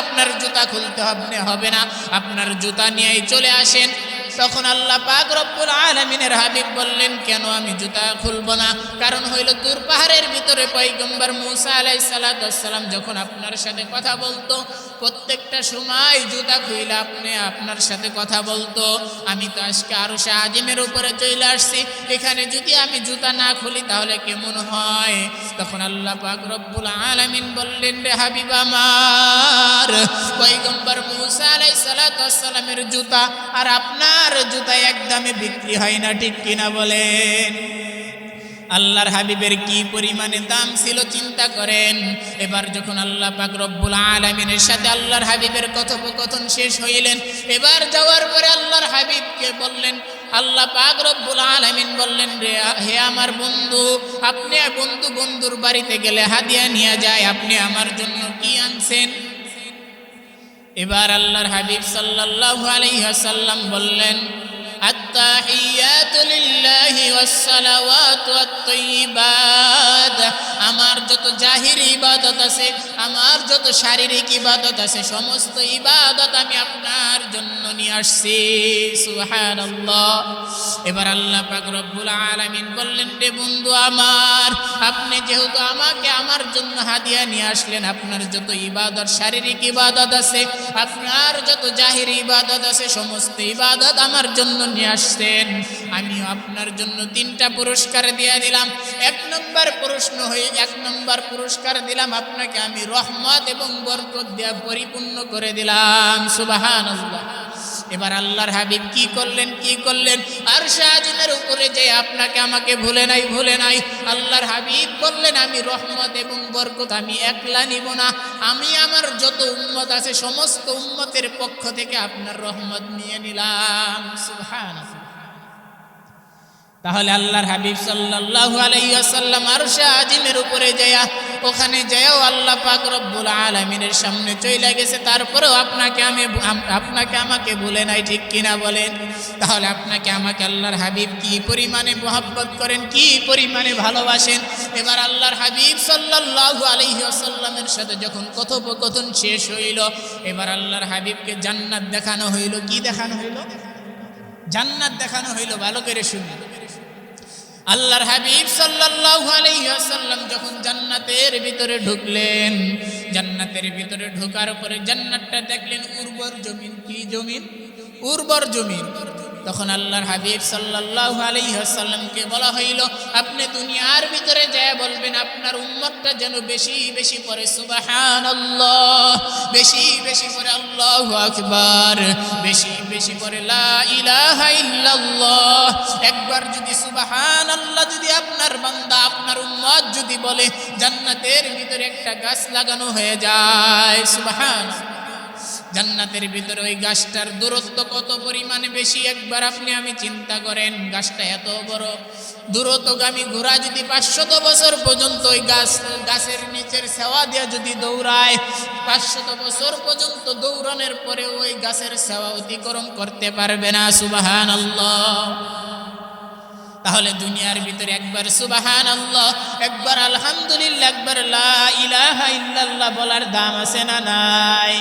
আপনার জুতা নিয়েই চলে আসেন। তখন আল্লাহ পাক রব্বুল আলামিনের হাবিব বললেন, কেন আমি জুতা খুলবো না? কারণ হইল তুর পাহাড়ের ভিতরে পয়গম্বর মূসা আলাইহিস সালাতু ওয়াস সালাম যখন আপনার সাথে কথা বলতো প্রত্যেকটা সময় জুতা খুইলা আপনার সাথে কথা বলতো। আমি তো আজকে আরশে আজিমের উপরে চলে আসছি, এখানে যদি আমি জুতা না খুলি তাহলে কেমন হয়? তখন আল্লাহ পাক রব্বুল আলামিন বললেন, রে হাবিব আমার, পয়গম্বর মূসা আলাইহিস সালাতু ওয়াস সালামের জুতা আর আপনার জুতা একদমই বিক্রি হয় না, ঠিক কিনা বলেন? আল্লাহর হাবিবের কি পরিমাণে দাম ছিল চিন্তা করেন। এবার যখন আল্লাহ পাক রব্বুল আলামিনের সাথে আল্লাহর হাবিবের কথোপকথন শেষ হইলেন, এবার যাওয়ার পরে আল্লাহর হাবিবকে বললেন, আল্লাহ পাক রব্বুল আলামিন বললেন, হে আমার বন্ধু, আপনি বন্ধুর বাড়িতে গেলে হাদিয়া নিয়ে যায়, আপনি আমার জন্য কি আনছেন? এবার আল্লাহর হাবিব সাল্লাল্লাহু আলাইহি ওয়াসাল্লাম বললেন, আত্তাহিয়াতু লিল্লাহি ওয়াসসালাওয়াতু ওয়াত-তাইয়্যিবাত, আমার যত জাহিরি ইবাদত আছে, আমার যত শারীরিক ইবাদত আছে, সমস্ত ইবাদত আমি আপনার জন্য নিয়ে আসছি। সুবহানাল্লাহ। এবার আল্লাহ পাক রব্বুল আলামিন বললেন, রে বন্ধু আমার, আপনি যেহেতু আমাকে আমার জন্য হাদিয়া নিয়ে আসলেন, আপনার যত ইবাদত, শারীরিক ইবাদত আছে, আপনার যত জাহিরি ইবাদত আছে, সমস্ত ইবাদত আমার জন্য নিয়ে আসছেন, আমিও আপনার জন্য 3টা পুরস্কার দিয়ে দিলাম। 1 নম্বর পুরস্কার দিলাম আপনাকে আমি রহমত এবং বরকত দিয়ে পরিপূর্ণ করে দিলাম। সুবহানাল্লাহ। এবার আল্লাহর হাবিব কি করলেন? আরশে আজিমের উপরে যে আপনাকে আমাকে ভুলে নাই। আল্লাহর হাবিব বললেন, আমি রহমত এবং বরকত আমি একলা নিব না, আমি আমার যত উম্মত আছে সমস্ত উম্মতের পক্ষ থেকে আপনার রহমত নিয়ে নিলাম। সুবহানাল্লাহ। তাহলে আল্লাহর হাবিব সাল্লাল্লাহু আলাইহি ওয়াসাল্লাম আরশে আজিমের উপরে যায়া, ওখানে যায়ও আল্লাহ পাক রব্বুল আলামিনের সামনে চলে গেছে, তারপরেও আপনাকে আমাকে ভুলে নাই, ঠিক কিনা বলেন? তাহলে আপনাকে আমাকে আল্লাহর হাবিব কি পরিমাণে মহব্বত করেন, কি পরিমাণে ভালোবাসেন। এবার আল্লাহর হাবিব সাল্লাল্লাহু আলাইহি ওয়াসাল্লামের সাথে যখন কথোপকথন শেষ হইল, এবার আল্লাহর হাবিবকে জান্নাত দেখানো হইল। কি দেখানো হইল? জান্নাত দেখানো হইল। ভালো করে শুনুন। আল্লাহর হাবিব সাল্লাল্লাহু আলাইহি ওয়াসাল্লাম যখন জান্নাতের ভিতরে ঢুকলেন, জান্নাতের ভিতরে ঢোকার পরে জান্নাতটা দেখলেন উর্বর জমিন। কি জমিন? উর্বর জমিন। তখন আল্লাহর হাবিব সাল্লাল্লাহু আলাইহি ওয়াসাল্লামকে বলা হইল, আপনি দুনিয়ার ভিতরে যায় বলবেন আপনার উম্মতটা যেন বেশি বেশি পড়ে সুবহানাল্লাহ, বেশি বেশি পড়ে আল্লাহু আকবার, বেশি বেশি পড়ে লা ইলাহা ইল্লাল্লাহ। একবার যদি সুবহানাল্লাহ যদি আপনার বান্দা, আপনার উম্মত যদি বলে, জান্নাতের ভিতরে একটা গাছ লাগানো হয়ে যায়। সুবহানাল্লাহ। জান্নাতের ভিতরে ওই গাছটার দূরত্ব কত পরিমাণে বেশি, একবার আপনি আমি চিন্তা করেন। গাছটা এত বড়, দূরত্বগামী ঘোড়া যদি 500 বছর পর্যন্ত ওই গাছের নিচের ছায়া দিয়ে যদি দৌড়ায়, 500 বছর পর্যন্ত দৌড়ানোর পরে ওই গাছের ছায়া অতিক্রম করতে পারবে না। সুবহানাল্লাহ। তাহলে দুনিয়ার ভিতরে একবার সুবহানাল্লাহ, একবার আলহামদুলিল্লাহ, একবার লা ইলাহা ইল্লাল্লাহ বলার দাম আছে না নাই?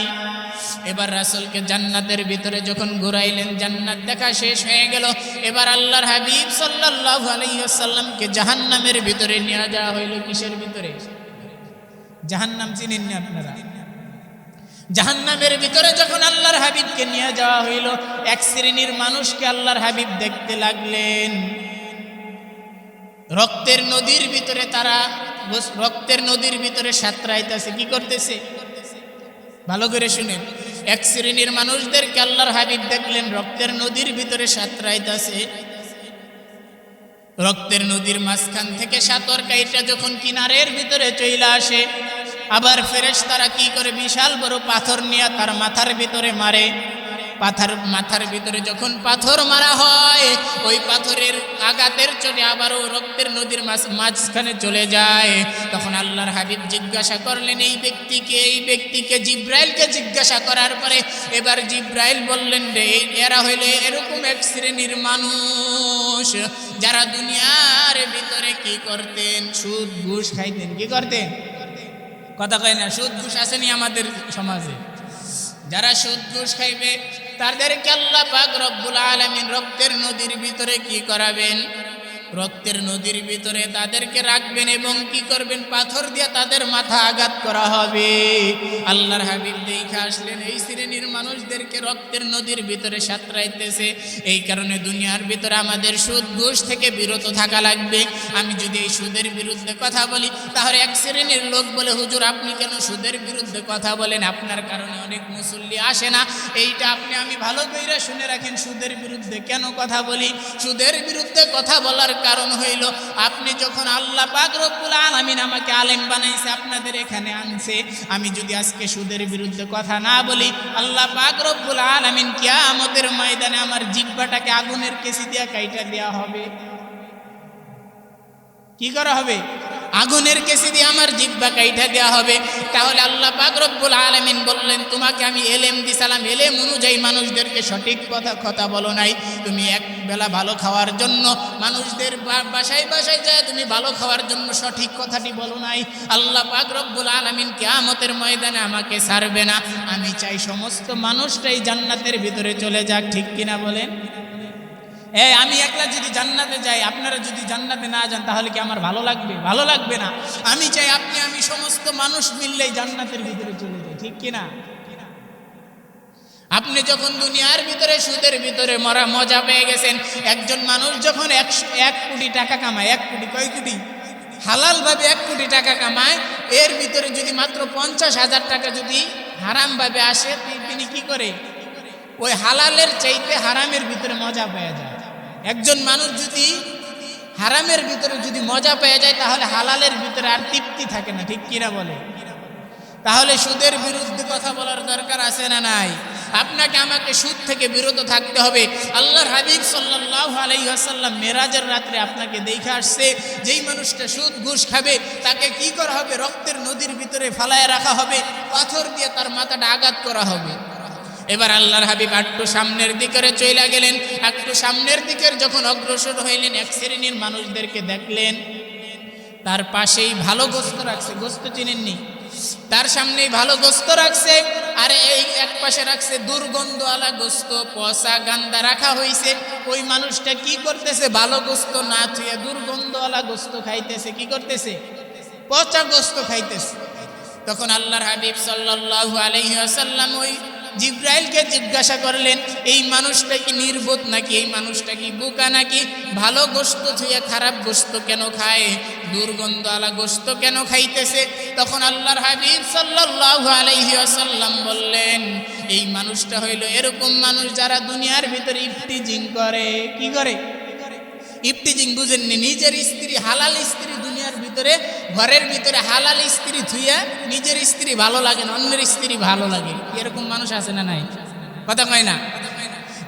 এবার রাসূলকে জান্নাতের ভিতরে যখন ঘুরাইলেন, জান্নাত দেখা শেষ হয়ে গেল। এবার আল্লাহর হাবিব সাল্লাল্লাহু আলাইহি ওয়াসাল্লামকে জাহান্নামের ভিতরে নিয়ে যাওয়া হইল। কিসের ভিতরে? জাহান্নাম চিনেন না আপনারা? জাহান্নামের ভিতরে যখন আল্লাহর হাবিবকে নিয়ে যাওয়া হইল, এক শ্রেণীর মানুষকে আল্লাহর হাবিব দেখতে লাগলেন। রক্তের নদীর ভিতরে তারা, রক্তের নদীর ভিতরে সাঁতরাইতেছে। কি করতেছে? ভালো করে শুনেন। এক শ্রেণীর মানুষদেরকে আল্লাহর হাবিব দেখলেন রক্তের নদীর ভিতরে সাঁতরাইতেছে। রক্তের নদীর মাঝখান থেকে সাঁতর কাইটা যখন কিনারের ভিতরে চলে আসে, আবার ফেরেশতারা কি করে, বিশাল বড় পাথর নিয়ে তার মাথার ভিতরে মারে। মাথার ভিতরে যখন পাথর মারা হয়, ওই পাথরের আঘাতের চোটে আবারও রক্তের নদীর মাঝখানে চলে যায়। তখন আল্লাহর হাবিব জিজ্ঞাসা করলেন এই ব্যক্তিকে জিব্রাইলকে জিজ্ঞাসা করার পরে এবার জিব্রাইল বললেন, রে এরা হইলে এরকম এক শ্রেণীর মানুষ যারা দুনিয়ার ভিতরে কি করতেন? সুদ ঘুষ খাইতেন। কি করতেন? কথা কয় না? সুদ ঘুষ আসেনি আমাদের সমাজে? যারা সুদ ঘুষ খাইবে তাদেরকে আল্লাহ পাক রব্বুল আলামিন রক্তের নদীর ভিতরে কি করাবেন? রক্তের নদীর ভিতরে তাদেরকে রাখবেন এবং কি করবেন? পাথর দিয়ে তাদের মাথা আঘাত করা হবে। আল্লাহর হাবিব দেখে আসলেন এই শ্রেণীর মানুষদেরকে রক্তের নদীর ভিতরে সাঁতরাইতেছে। এই কারণে দুনিয়ার ভিতরে আমাদের সুদ ঘুষ থেকে বিরত থাকা লাগবে। আমি যদি এই সুদের বিরুদ্ধে কথা বলি, তাহলে এক শ্রেণীর লোক বলে, হুজুর আপনি কেন সুদের বিরুদ্ধে কথা বলেন? আপনার কারণে অনেক মুসল্লি আসে না। এইটা আমি ভালো করে শুনে রাখেন, সুদের বিরুদ্ধে কেন কথা বলি? সুদের বিরুদ্ধে কথা বলার কারণ হইল, আপনি যখন আল্লাহ পাক রব্বুল আলামিন আমাকে আলেম বানাইছে, আপনাদের এখানে আনছে, আমি যদি আজকে সুদের বিরুদ্ধে কথা না বলি, আল্লাহ পাক রব্বুল আলামিন কিয়ামতের ময়দানে আমার জিহ্বাটাকে আগুনের কেসি দিয়ে কাইটা দেয়া হবে। কি করা হবে? আগুনের কেসি দিয়ে আমার জিহ্বা কাইটা দেওয়া হবে। তাহলে আল্লাহ পাক রব্বুল আলামিন বললেন, তোমাকে আমি এলেম দিছিলাম, এলেম অনুযায়ী মানুষদেরকে সঠিক কথা বলো নাই। তুমি এক বেলা ভালো খাওয়ার জন্য মানুষদের বাসায় বাসায় যায় তুমি ভালো খাওয়ার জন্য সঠিক কথাটি বলো নাই। আল্লাহ পাক রব্বুল আলামিন কিয়ামতের ময়দানে আমাকে ছাড়বে না। আমি চাই সমস্ত মানুষটাই জান্নাতের ভিতরে চলে যাক, ঠিক কিনা বলেন? আমি একলা যদি জান্নাতে যাই, আপনারা যদি জান্নাতে না যান, তাহলে কি আমার ভালো লাগবে? ভালো লাগবে না। আমি চাই আপনি আমি সমস্ত মানুষ মিললেই জান্নাতের ভিতরে চলে যাই, ঠিক কিনা? আপনি যখন দুনিয়ার ভিতরে সুদের ভিতরে মজা পেয়ে গেছেন, একজন মানুষ যখন 1 কোটি টাকা কামায়, 1 কোটি, কয় কোটি? হালালভাবে 1 কোটি টাকা কামায়, এর ভিতরে যদি মাত্র 50,000 টাকা যদি হারামভাবে আসে, তিনি কি করে? ওই হালালের চাইতে হারামের ভিতরে মজা পেয়ে যায়। একজন মানুষ যদি হারামের ভিতরে যদি মজা পেয়ে যায়, তাহলে হালালের ভিতরে আর তৃপ্তি থাকে না, ঠিক কিনা বলে? তাহলে সুদের বিরুদ্ধে কথা বলার দরকার আছে না নাই? আপনাকে আমাকে সুদ থেকে বিরত থাকতে হবে। আল্লাহর হাবিব সাল্লাল্লাহু আলাইহি ওয়াসাল্লাম মেরাজের রাত্রে আপনাকে দেখে আসছে, যেই মানুষটা সুদ ঘুষ খাবে তাকে কি করা হবে? রক্তের নদীর ভিতরে ফালায় রাখা হবে, পাথর দিয়ে তার মাথাটা আঘাত করা হবে। এবার আল্লাহর হাবিব একটু সামনের দিকে চলে গেলেন। একটু সামনের দিকে যখন অগ্রসর হইলেন, এক শ্রেণীর মানুষদেরকে দেখলেন, তার পাশেই ভালো গোস্ত রাখছে। গোস্ত চিনেননি? তার সামনেই ভালো গোস্ত রাখছে, আর এই এক পাশে রাখছে দুর্গন্ধওয়ালা গোস্ত, পচা গান্দা রাখা হয়েছে। ওই মানুষটা কি করতেছে? ভালো গোস্ত না ছুঁয়ে দুর্গন্ধওয়ালা গোস্ত খাইতেছে। কি করতেছে? পচা গোস্ত খাইতেছে। তখন আল্লাহর হাবিব সাল্লাল্লাহু আলাইহি ওয়াসাল্লাম ওই জিব্রাইলকে জিজ্ঞাসা করলেন, এই মানুষটা কি নির্বোধ নাকি? এই মানুষটা কি বোকা নাকি? ভালো গোস্ত ছুঁয়ে খারাপ গোস্ত কেন খায়? দুর্গন্ধওয়ালা গোস্ত কেন খাইতেছে? তখন আল্লাহর হাবিব সাল্লাল্লাহু আলাইহি ওয়াসাল্লাম বললেন, এই মানুষটা হইল এরকম মানুষ যারা দুনিয়ার ভিতরে ইফতিজিং করে। কি করে? ইফতিজিং বুঝেননি? নিজের স্ত্রী, হালাল স্ত্রী দুনিয়ার ভিতরে, ঘরের ভিতরে হালাল স্ত্রী থুইয়া নিজের স্ত্রী ভালো লাগে না, অন্যের স্ত্রী ভালো লাগে। এরকম মানুষ আছে না নাই? কথা কয় না?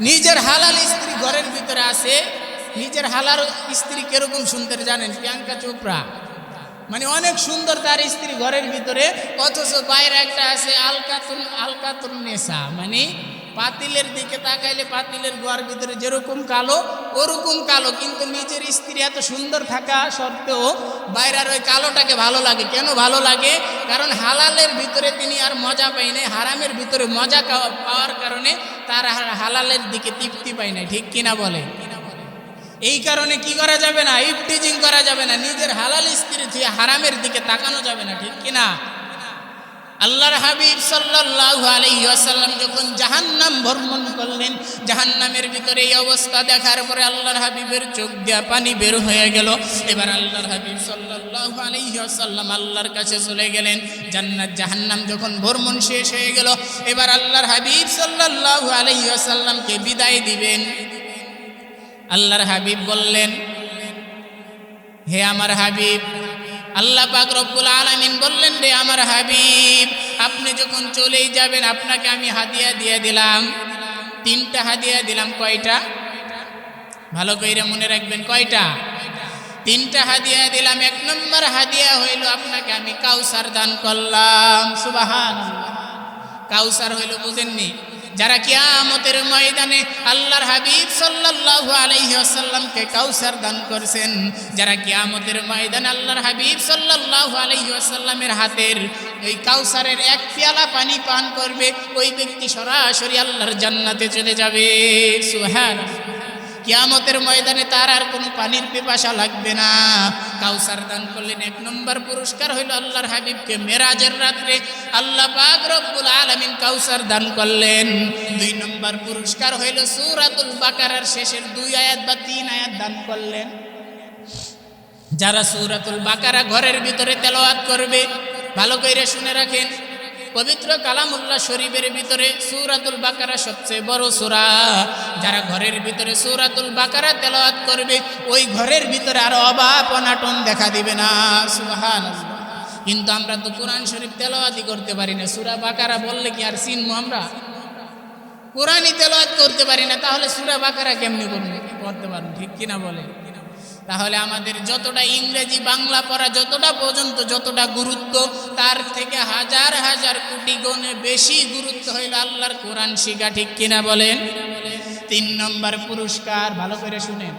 নিজের হালাল স্ত্রী ঘরের ভিতরে আছে। নিজের হালাল স্ত্রী কিরকম সুন্দর জানেন? প্রিয়াঙ্কা চোপড়া, মানে অনেক সুন্দর তার স্ত্রী ঘরের ভিতরে, অথচ বাইরে একটা আছে আলকাতুন নেশা, মানে পাতিলের দিকে তাকাইলে পাতিলের গোয়ার ভিতরে যেরকম কালো ওরকম কালো, কিন্তু নিজের স্ত্রী এত সুন্দর থাকা সত্ত্বেও বাইরের ওই কালোটাকে ভালো লাগে। কেন ভালো লাগে? কারণ হালালের ভিতরে তিনি আর মজা পাই নাই, হারামের ভিতরে মজা পাওয়ার কারণে তার হালালের দিকে তৃপ্তি পাই নাই, ঠিক কিনা বলে? এই কারণে কি করা যাবে না? ইফতিজিং করা যাবে না। নিজের হালাল স্ত্রী থেকে হারামের দিকে তাকানো যাবে না, ঠিক কিনা? আল্লাহর হাবিব সাল্লাল্লাহু আলাইহি ওয়াসাল্লাম যখন জাহান্নাম ভ্রমণ করলেন, জাহান্নামের ভিতরে এই অবস্থা দেখার পরে আল্লাহর হাবিবের চোখ দিয়ে পানি বের হয়ে গেল। এবার আল্লাহর হাবিব সাল্লাল্লাহু আলাইহি ওয়াসাল্লাম আল্লাহর কাছে চলে গেলেন। জান্নাত জাহান্নাম যখন ভ্রমণ শেষ হয়ে গেল, এবার আল্লাহর হাবিব সাল্লাল্লাহু আলাইহি ওয়াসাল্লামকে বিদায় দিবেন। আল্লাহর হাবিব বললেন, হে আমার হাবিব, আল্লাহ পাক রব্বুল আলামিন বললেন, রে আমার হাবিব, আপনি যখন চলেই যাবেন আপনাকে আমি হাদিয়া দিয়ে দিলাম, 3টা হাদিয়া দিলাম। কয়টা? ভালো কইরা মনে রাখবেন, কয়টা? 3টা হাদিয়া দিলাম। 1 নম্বর হাদিয়া হইল আপনাকে আমি কাউসার দান করলাম। সুবহানাল্লাহ। কাউসার হইল বুঝেননি? যারা কিয়ামতের ময়দানে আল্লাহর হাবিব সাল্লাল্লাহু আলাইহি ওয়াসাল্লামকে কাউসার দান করেছেন, যারা কিয়ামতের ময়দানে আল্লাহর হাবিব সাল্লাল্লাহু আলাইহি ওয়াসাল্লামের হাতের এই কাউসারের 1 পেয়ালা পানি পান করবে, ওই ব্যক্তি সরাসরি আল্লাহর জান্নাতে চলে যাবে। সুবহানাল্লাহ। কিয়ামতের ময়দানে তার আর কোনো পানির পিপাসা লাগবে না। কাউসার দান করলেন। 1 নম্বর পুরস্কার হইল আল্লাহর হাবিবকে মেরাজের রাত্রে আল্লাহ পাক রব্বুল আলামিন কাউসার দান করলেন। 2 নম্বর পুরস্কার হইল সূরাতুল বাকারার শেষের 2 আয়াত বা 3 আয়াত দান করলেন। যারা সূরাতুল বাকারা ঘরের ভিতরে তেলাওয়াত করবে, ভালো করে শুনে রাখেন, পবিত্র কালামুল্লাহ শরীফের ভিতরে সূরাতুল বাকারা সবচেয়ে বড় সূরা। যারা ঘরের ভিতরে সূরাতুল বাকারা তেলাওয়াত করবে, ওই ঘরের ভিতরে আর অভাব অনাটন দেখা দিবে না। সুবহানাল্লাহ। কিন্তু আমরা তো কোরআন শরীফ তেলাওয়াতই করতে পারি না। সূরা বাকারা বললে কি আর চিনবো আমরা? কোরআনই তেলাওয়াত করতে পারি না, তাহলে সূরা বাকারা কেমনে করতে পারবো? ঠিক কিনা বলে? তাহলে আমাদের যতটা ইংরেজি বাংলা পড়া যতটা পর্যন্ত যতটা গুরুত্ব, তার থেকে হাজার হাজার কোটি গুণে বেশি গুরুত্ব হইল আল্লাহর কোরআন শিখা, ঠিক কিনা বলেন? 3 নম্বর পুরস্কার, ভালো করে শুনেন,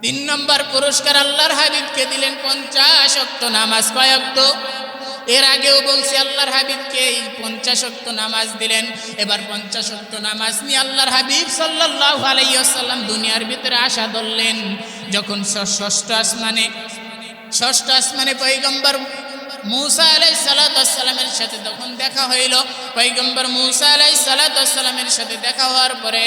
3 নম্বর পুরস্কার আল্লাহর হাবিবকে দিলেন 50 ওয়াক্ত নামাজ। কয় ওয়াক্ত? এর আগেও বলছি আল্লাহর হাবিবকে এই 50 ওয়াক্ত নামাজ দিলেন। এবার 50 ওয়াক্ত নামাজ নিয়ে আল্লাহর হাবিব সাল্লাল্লাহু আলাইহি ওয়াসাল্লাম দুনিয়ার ভিতরে আশা ধরলেন। যখন ষষ্ঠ আসমানে পয়গম্বর মূসা আলাইহিস সালাতু ওয়াস সালামের সাথে তখন দেখা হইল। পয়গম্বর মূসা আলাইহিস সালাতু ওয়াস সালামের সাথে দেখা হওয়ার পরে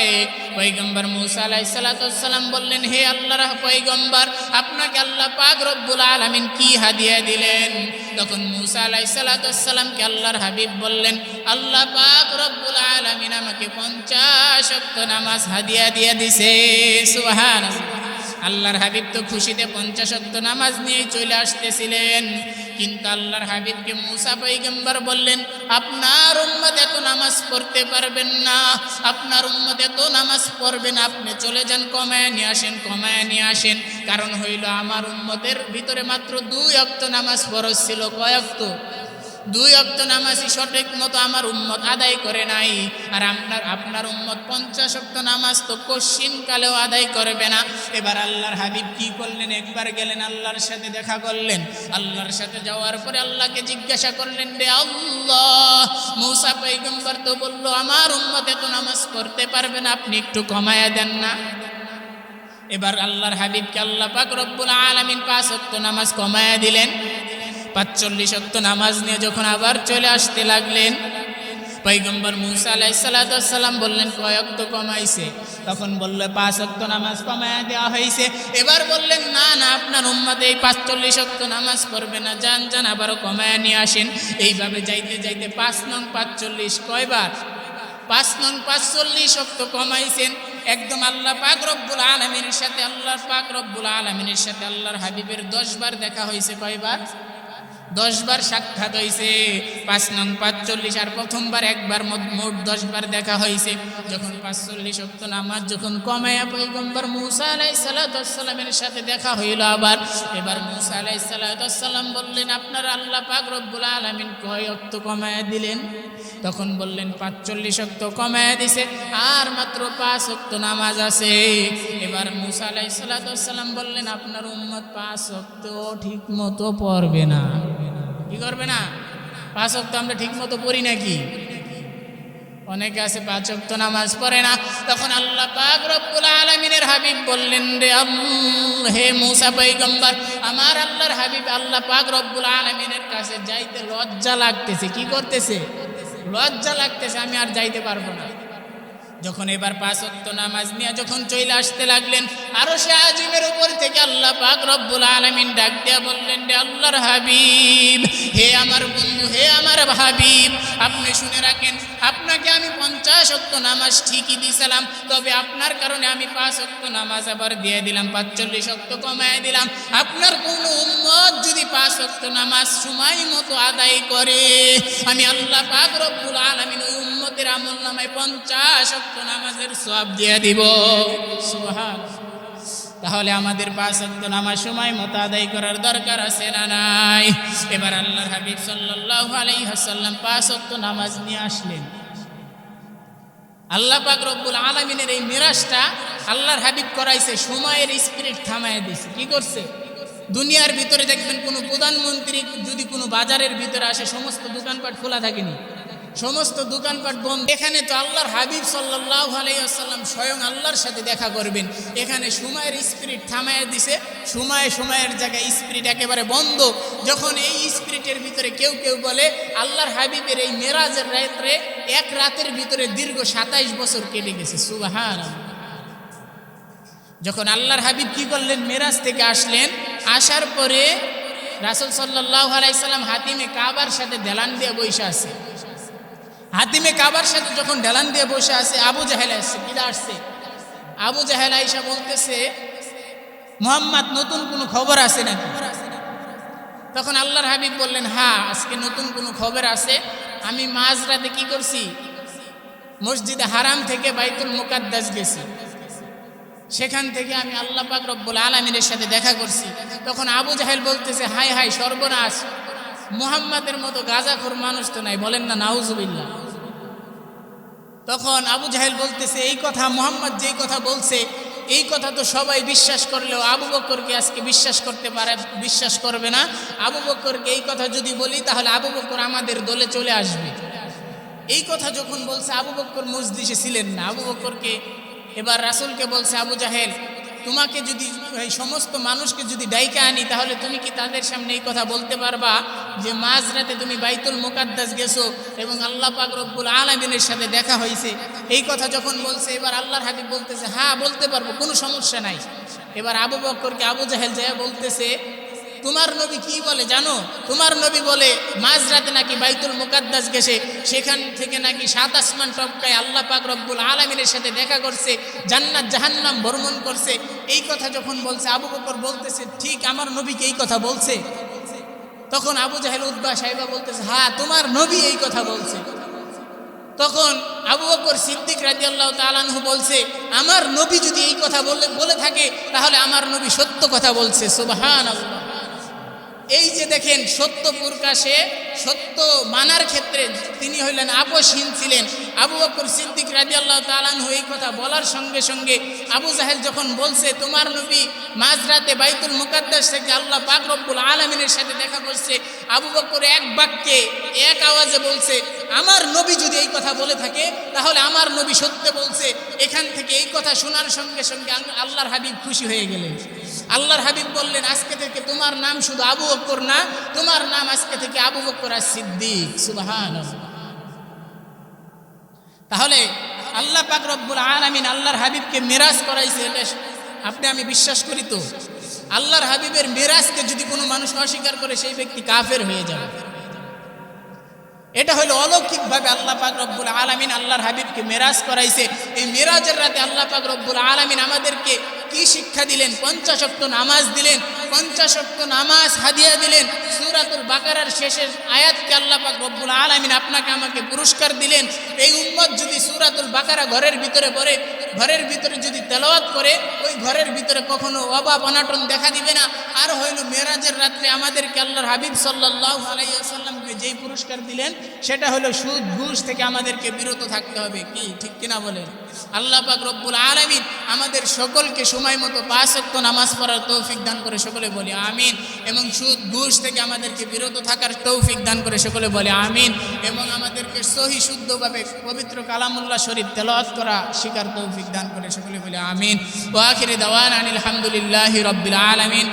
পয়গম্বর মূসা আলাইহিস সালাতু ওয়াস সালাম বললেন, হে আল্লাহর পয়গম্বর, আপনাকে আল্লাহ পাক রব্বুল আলামিন কি হাদিয়া দিলেন? তখন মূসা আলাইহিস সালাতু ওয়াস সালামকে আল্লাহর হাবিব বললেন, আল্লাহ পাক রব্বুল আলামিন আমাকে 50 ওয়াক্ত নামাজ হাদিয়া দিয়ে দিয়েছে। সুবহানাল্লাহ। আল্লাহর হাবিব তো খুশিতে 50 ওয়াক্ত নামাজ নিয়ে চলে আসতেছিলেন, কিন্তু আল্লাহর হাবিবকে মূসা পয়গম্বর বললেন, আপনার উম্মত এত নামাজ পড়তে পারবেন না, আপনার উম্মত এত নামাজ পড়বে না, আপনি চলে যান, কমায় নিয়ে আসেন। কারণ হইল আমার উম্মতের ভিতরে মাত্র 2 ওয়াক্ত নামাজ ফরজ ছিল। কয় ওয়াক্ত? 2 ওয়াক্ত নামাজই সঠিক মতো আমার উম্মত আদায় করে নাই। আর আপনার উম্মত 50 ওয়াক্ত নামাজ তো কশিন কালেও আদায় করবে না। এবার আল্লাহর হাবিব কি করলেন? একবার গেলেন, আল্লাহর সাথে দেখা করলেন। আল্লাহর সাথে যাওয়ার পরে আল্লাহকে জিজ্ঞাসা করলেন, রে আল্লাহ, মূসা পয়গম্বর তো বলল আমার উম্মত এত নামাজ পড়তে পারবে না, আপনি একটু কমায়া দেন না। এবার আল্লাহর হাবিবকে আল্লাহ পাক রব্বুল আলামিন 5 ওয়াক্ত নামাজ কমায়া দিলেন। 45 ওয়াক্ত নামাজ নিয়ে যখন আবার চলে আসতে লাগলেন, পয়গম্বর মূসা আলাইহিস সালাতু ওয়াস সালাম বললেন, কয় ওয়াক্ত কমাইছে? তখন বলল 5 ওয়াক্ত নামাজ কমায়া দেওয়া হয়েছে। এবার বললেন, না না, আপনার উম্মত এই 45 ওয়াক্ত নামাজ পড়বে না, যান আবারও কমায়া নিয়ে আসেন। এইভাবে যাইতে যাইতে 5 নং 45 কয়বার? 5 নং 45 ওয়াক্ত কমাইছেন। একদম আল্লাহ পাক রব্বুল আলামিনের সাথে আল্লাহর হাবিবের 10 বার দেখা হয়েছে। কয়বার? 10 বার সাক্ষাৎ হয়েছে। 5 নং 45 আর প্রথমবার একবার, মোট 10 বার দেখা হয়েছে। যখন 45 ওয়াক্ত নামাজ যখন কমায়া পয়গম্বর মূসা আলাইহিস সালাতু ওয়াস সালামের সাথে দেখা হইল আবার। এবার মূসা আলাইহিস সালাতু ওয়াস সালাম বললেন, আপনার আল্লাহ পাক রব্বুল আলামিন কয় ওয়াক্ত কমায়া দিলেন? তখন বললেন 45 ওয়াক্ত কমায়া দিছে, আর মাত্র 5 ওয়াক্ত নামাজ আছে। এবার মূসা আলাইহিস সালাতু ওয়াস সালাম বললেন, আপনার উম্মত 5 ওয়াক্ত ঠিক মতো পড়বে না। কি করবে না? 5 ওয়াক্ত আমরা ঠিক মতো পড়ি নাকি? অনেকে আছে 5 ওয়াক্ত নামাজ পড়ে না। তখন আল্লাহ পাক রব্বুল আলামিনের হাবিব বললেন, রে হে মূসা পয়গম্বর, আমার আল্লাহর হাবিব আল্লাহ পাক রব্বুল আলামিনের কাছে যাইতে লজ্জা লাগতেছে। কি করতেছে? লজ্জা লাগতেছে, আমি আর যাইতে পারবো না। যখন এবার 5 ওয়াক্ত নামাজ নিয়ে যখন চলে আসতে লাগলেন, আরশে আজিমের উপর থেকে আল্লাহ পাক রব্বুল আলামিন ডাক দিয়া বললেন, রে আল্লাহর হাবিব, হে আমার বন্ধু, হে আমার হাবিব, আপনি শুনে রাখেন, আপনাকে আমি 50 ওয়াক্ত নামাজ ঠিকই দিয়েছিলাম, তবে আপনার কারণে আমি 5 ওয়াক্ত নামাজ আবার দিয়ে দিলাম, 45 ওয়াক্ত কমায় দিলাম। আপনার কোন উম্মত যদি 5 ওয়াক্ত নামাজ সময় মতো আদায় করে, আমি আল্লাহ পাক রব্বুল আলামিন ওই উম্মতের আমলনামায় 50 ওয়াক্ত নামাজের সওয়াব দিয়ে দিব। সুবহানাল্লাহ। তাহলে আমাদের 5 ওয়াক্ত নামাজ সময় মতো আদায় করার দরকার আছে না নাই? এবার আল্লাহর হাবিব সাল্লাল্লাহু আলাইহি ওয়াসাল্লাম 5 ওয়াক্ত নামাজ নিয়ে আসলেন। আল্লাহ পাক রব্বুল আলামিনের এই মিরাজটা আল্লাহর হাবিব করাইছে, সময়ের স্পিরিট থামায় দিয়েছে। কি করছে? দুনিয়ার ভিতরে দেখবেন কোনো প্রধানমন্ত্রী যদি কোনো বাজারের ভিতরে আসে, সমস্ত দোকানপাট খোলা থাকেনি, সমস্ত দোকানপাট বন্ধ। এখানে তো আল্লাহর হাবিব সাল্লাল্লাহু আলাইহি ওয়াসাল্লাম স্বয়ং আল্লাহর সাথে দেখা করবেন। এখানে সময়ের স্পিরিট থামায় দিছে, সময়ের জায়গায় স্পিরিট একেবারে বন্ধ। যখন এই স্পিরিটের ভিতরে কেউ বলে আল্লাহর হাবিবের এই মেরাজের রাত্রে, এক রাতের ভিতরে দীর্ঘ 27 বছর কেটে গেছে। সুবহানাল্লাহ। যখন আল্লাহর হাবিব কি করলেন? মেরাজ থেকে আসলেন, আসার পরে রাসূল সাল্লাল্লাহু আলাইহি সাল্লাম হাতিমে কাবার সাথে দেলান দিয়ে বসে আছে। হাতিমে কাবার সাথে যখন ঢালান দিয়ে বসে আছে, আবু জাহেল আসছে। কিরা আসছে? আবু জাহেল আইসা বলতেছে, মুহাম্মদ, নতুন কোনো খবর আছে নাকি? তখন আল্লাহর হাবিব বললেন, হ্যাঁ, আজকে নতুন কোনো খবর আছে। আমি মাঝরাতে কি করছি? মসজিদে হারাম থেকে বাইতুল মুকাদ্দাস গেছি। সেখান থেকে আমি আল্লাহ পাক রব্বুল আলামিনের সাথে দেখা করছি। তখন আবু জাহেল বলতেছে, হায় হায় সর্বনাশ, মুহাম্মাদের মতো গাঁজাখোর মানুষ তো নাই, বলেন না নাউজুবিল্লাহ। তখন আবু জাহেল বলতেছে, এই কথা মুহাম্মদ যেই কথা বলছে এই কথা তো সবাই বিশ্বাস করলেও আবু বকরকে আজকে বিশ্বাস করবে না। আবু বকরকে এই কথা যদি বলি তাহলে আবু বকর আমাদের দলে চলে আসবে। এই কথা যখন বলছে, আবু বকর মজলিসে ছিলেন না। আবু বকরকে এবার রাসূলকে বলছে, আবু জাহেল, তোমাকে যদি এই সমস্ত মানুষকে যদি ডাইকা আনি তাহলে তুমি কি তাদের সামনে এই কথা বলতে পারবা যে মাঝরাতে তুমি বাইতুল মুকাদ্দাস গেছো এবং আল্লাহ পাক রব্বুল আলামিনের সাথে দেখা হয়েছে? এই কথা যখন বলছে, এবার আল্লাহর হাবিব বলতেছে, হ্যাঁ বলতে পারবো, কোনো সমস্যা নাই। এবার আবু বকরকে আবু জাহেল যায় বলতেছে, তোমার নবী কি বলে জানো? তোমার নবী বলে মাঝরাতে নাকি বাইতুল মুকাদ্দাস গেছে, সেখান থেকে নাকি 7 আসমান টপকায় আল্লাহ পাক রব্বুল আলামিনের সাথে দেখা করছে, জান্নাত জাহান্নাম ভ্রমণ করছে। এই কথা যখন বলছে, আবু বকর বলতেছে, ঠিক আমার নবীকে এই কথা বলছে? তখন আবু জাহেল উদ্বা সাহেবা বলতেছে, হ্যাঁ তোমার নবী এই কথা বলছে। তখন আবু বকর সিদ্দিক রাদিয়াল্লাহু তাআলা আনহু বলছে, আমার নবী যদি এই কথা বলে থাকে তাহলে আমার নবী সত্য কথা বলছে। সুবহানাল্লাহ। এই যে দেখেন, সত্য প্রকাশে, সত্য মানার ক্ষেত্রে তিনি হইলেন আপোষহীন ছিলেন। আবু বকর সিদ্দিক রাদিয়াল্লাহু তাআলা আনহু এই কথা বলার সঙ্গে সঙ্গে আবু জাহেল যখন বলছে তোমার নবী মাঝরাতে বাইতুল মুকাদ্দাস থেকে আল্লাহ পাক রব্বুল আলামিনের সাথে দেখা করছে, আবু বকর এক বাক্যে এক আওয়াজে বলছে, আমার নবী যদি এই কথা বলে থাকে তাহলে আমার নবী সত্য বলছে। এখান থেকে এই কথা শোনার সঙ্গে সঙ্গে আল্লাহর হাবিব খুশি হয়ে গেলেন। আল্লাহর হাবিব বললেন, আজকে থেকে তোমার নাম শুধু আবু বকর না, তোমার নাম আজকে থেকে আবু বকর as-সিদ্দিক। সুবহানাল্লাহ। তাহলে আল্লাহ পাক রব্বুল আলামিন আল্লাহর হাবিবকে মিরাজ করাইছে, এটা আপনি আমি বিশ্বাস করি। তো আল্লাহর হাবিবের মিরাজকে যদি কোনো মানুষ অস্বীকার করে সেই ব্যক্তি কাফের হয়ে যাবে। এটা হলো অলৌকিকভাবে আল্লাহ পাক রব্বুল আলামিন আল্লাহর হাবিবকে মিরাজ করাইছে। এই মিরাজের রাতে আল্লাহ পাক রব্বুল আলামিন আমাদেরকে কি শিক্ষা দিলেন? 50 ওয়াক্ত নামাজ দিলেন, 50 ওয়াক্ত নামাজ হাদিয়া দিলেন। সূরাতুল বাকারার শেষের আয়াতকে আল্লাহ পাক রব্বুল আলামিন আপনাকে আমাকে পুরস্কার দিলেন। এই উম্মত যদি সূরাতুল বাকারা ঘরের ভিতরে পড়ে, ঘরের ভিতরে যদি তেলাওয়াত করে, ওই ঘরের ভিতরে কখনো অভাব অনাটন দেখা দিবে না। আর হইল মেরাজের রাত্রে আমাদেরকে আল্লাহর হাবিব সাল্লাল্লাহু আলাইহি ওয়াসাল্লামকে যেই পুরস্কার দিলেন সেটা হলো সুদ ঘুষ থেকে আমাদেরকে বিরত থাকতে হবে। কি ঠিক কিনা বলেন? আল্লাহ পাক রব্বুল আলামিন আমাদের সকলকে সময় মতো 5 ওয়াক্ত নামাজ পড়ার তৌফিক দান করে সকলে বলি আমিন। এবং সুদ ঘুষ থেকে আমাদেরকে বিরত থাকার তৌফিক দান করে সকলে বলি আমিন। এবং আমাদেরকে সহি শুদ্ধভাবে পবিত্র কালামুল্লাহ শরীফ তেলাওয়াত করা শিখার তৌফিক দান করে সকলে বলি আমিন। ওয়া আখিরি দাওয়ানা আনিল হামদুলিল্লাহি রাব্বিল আলামিন।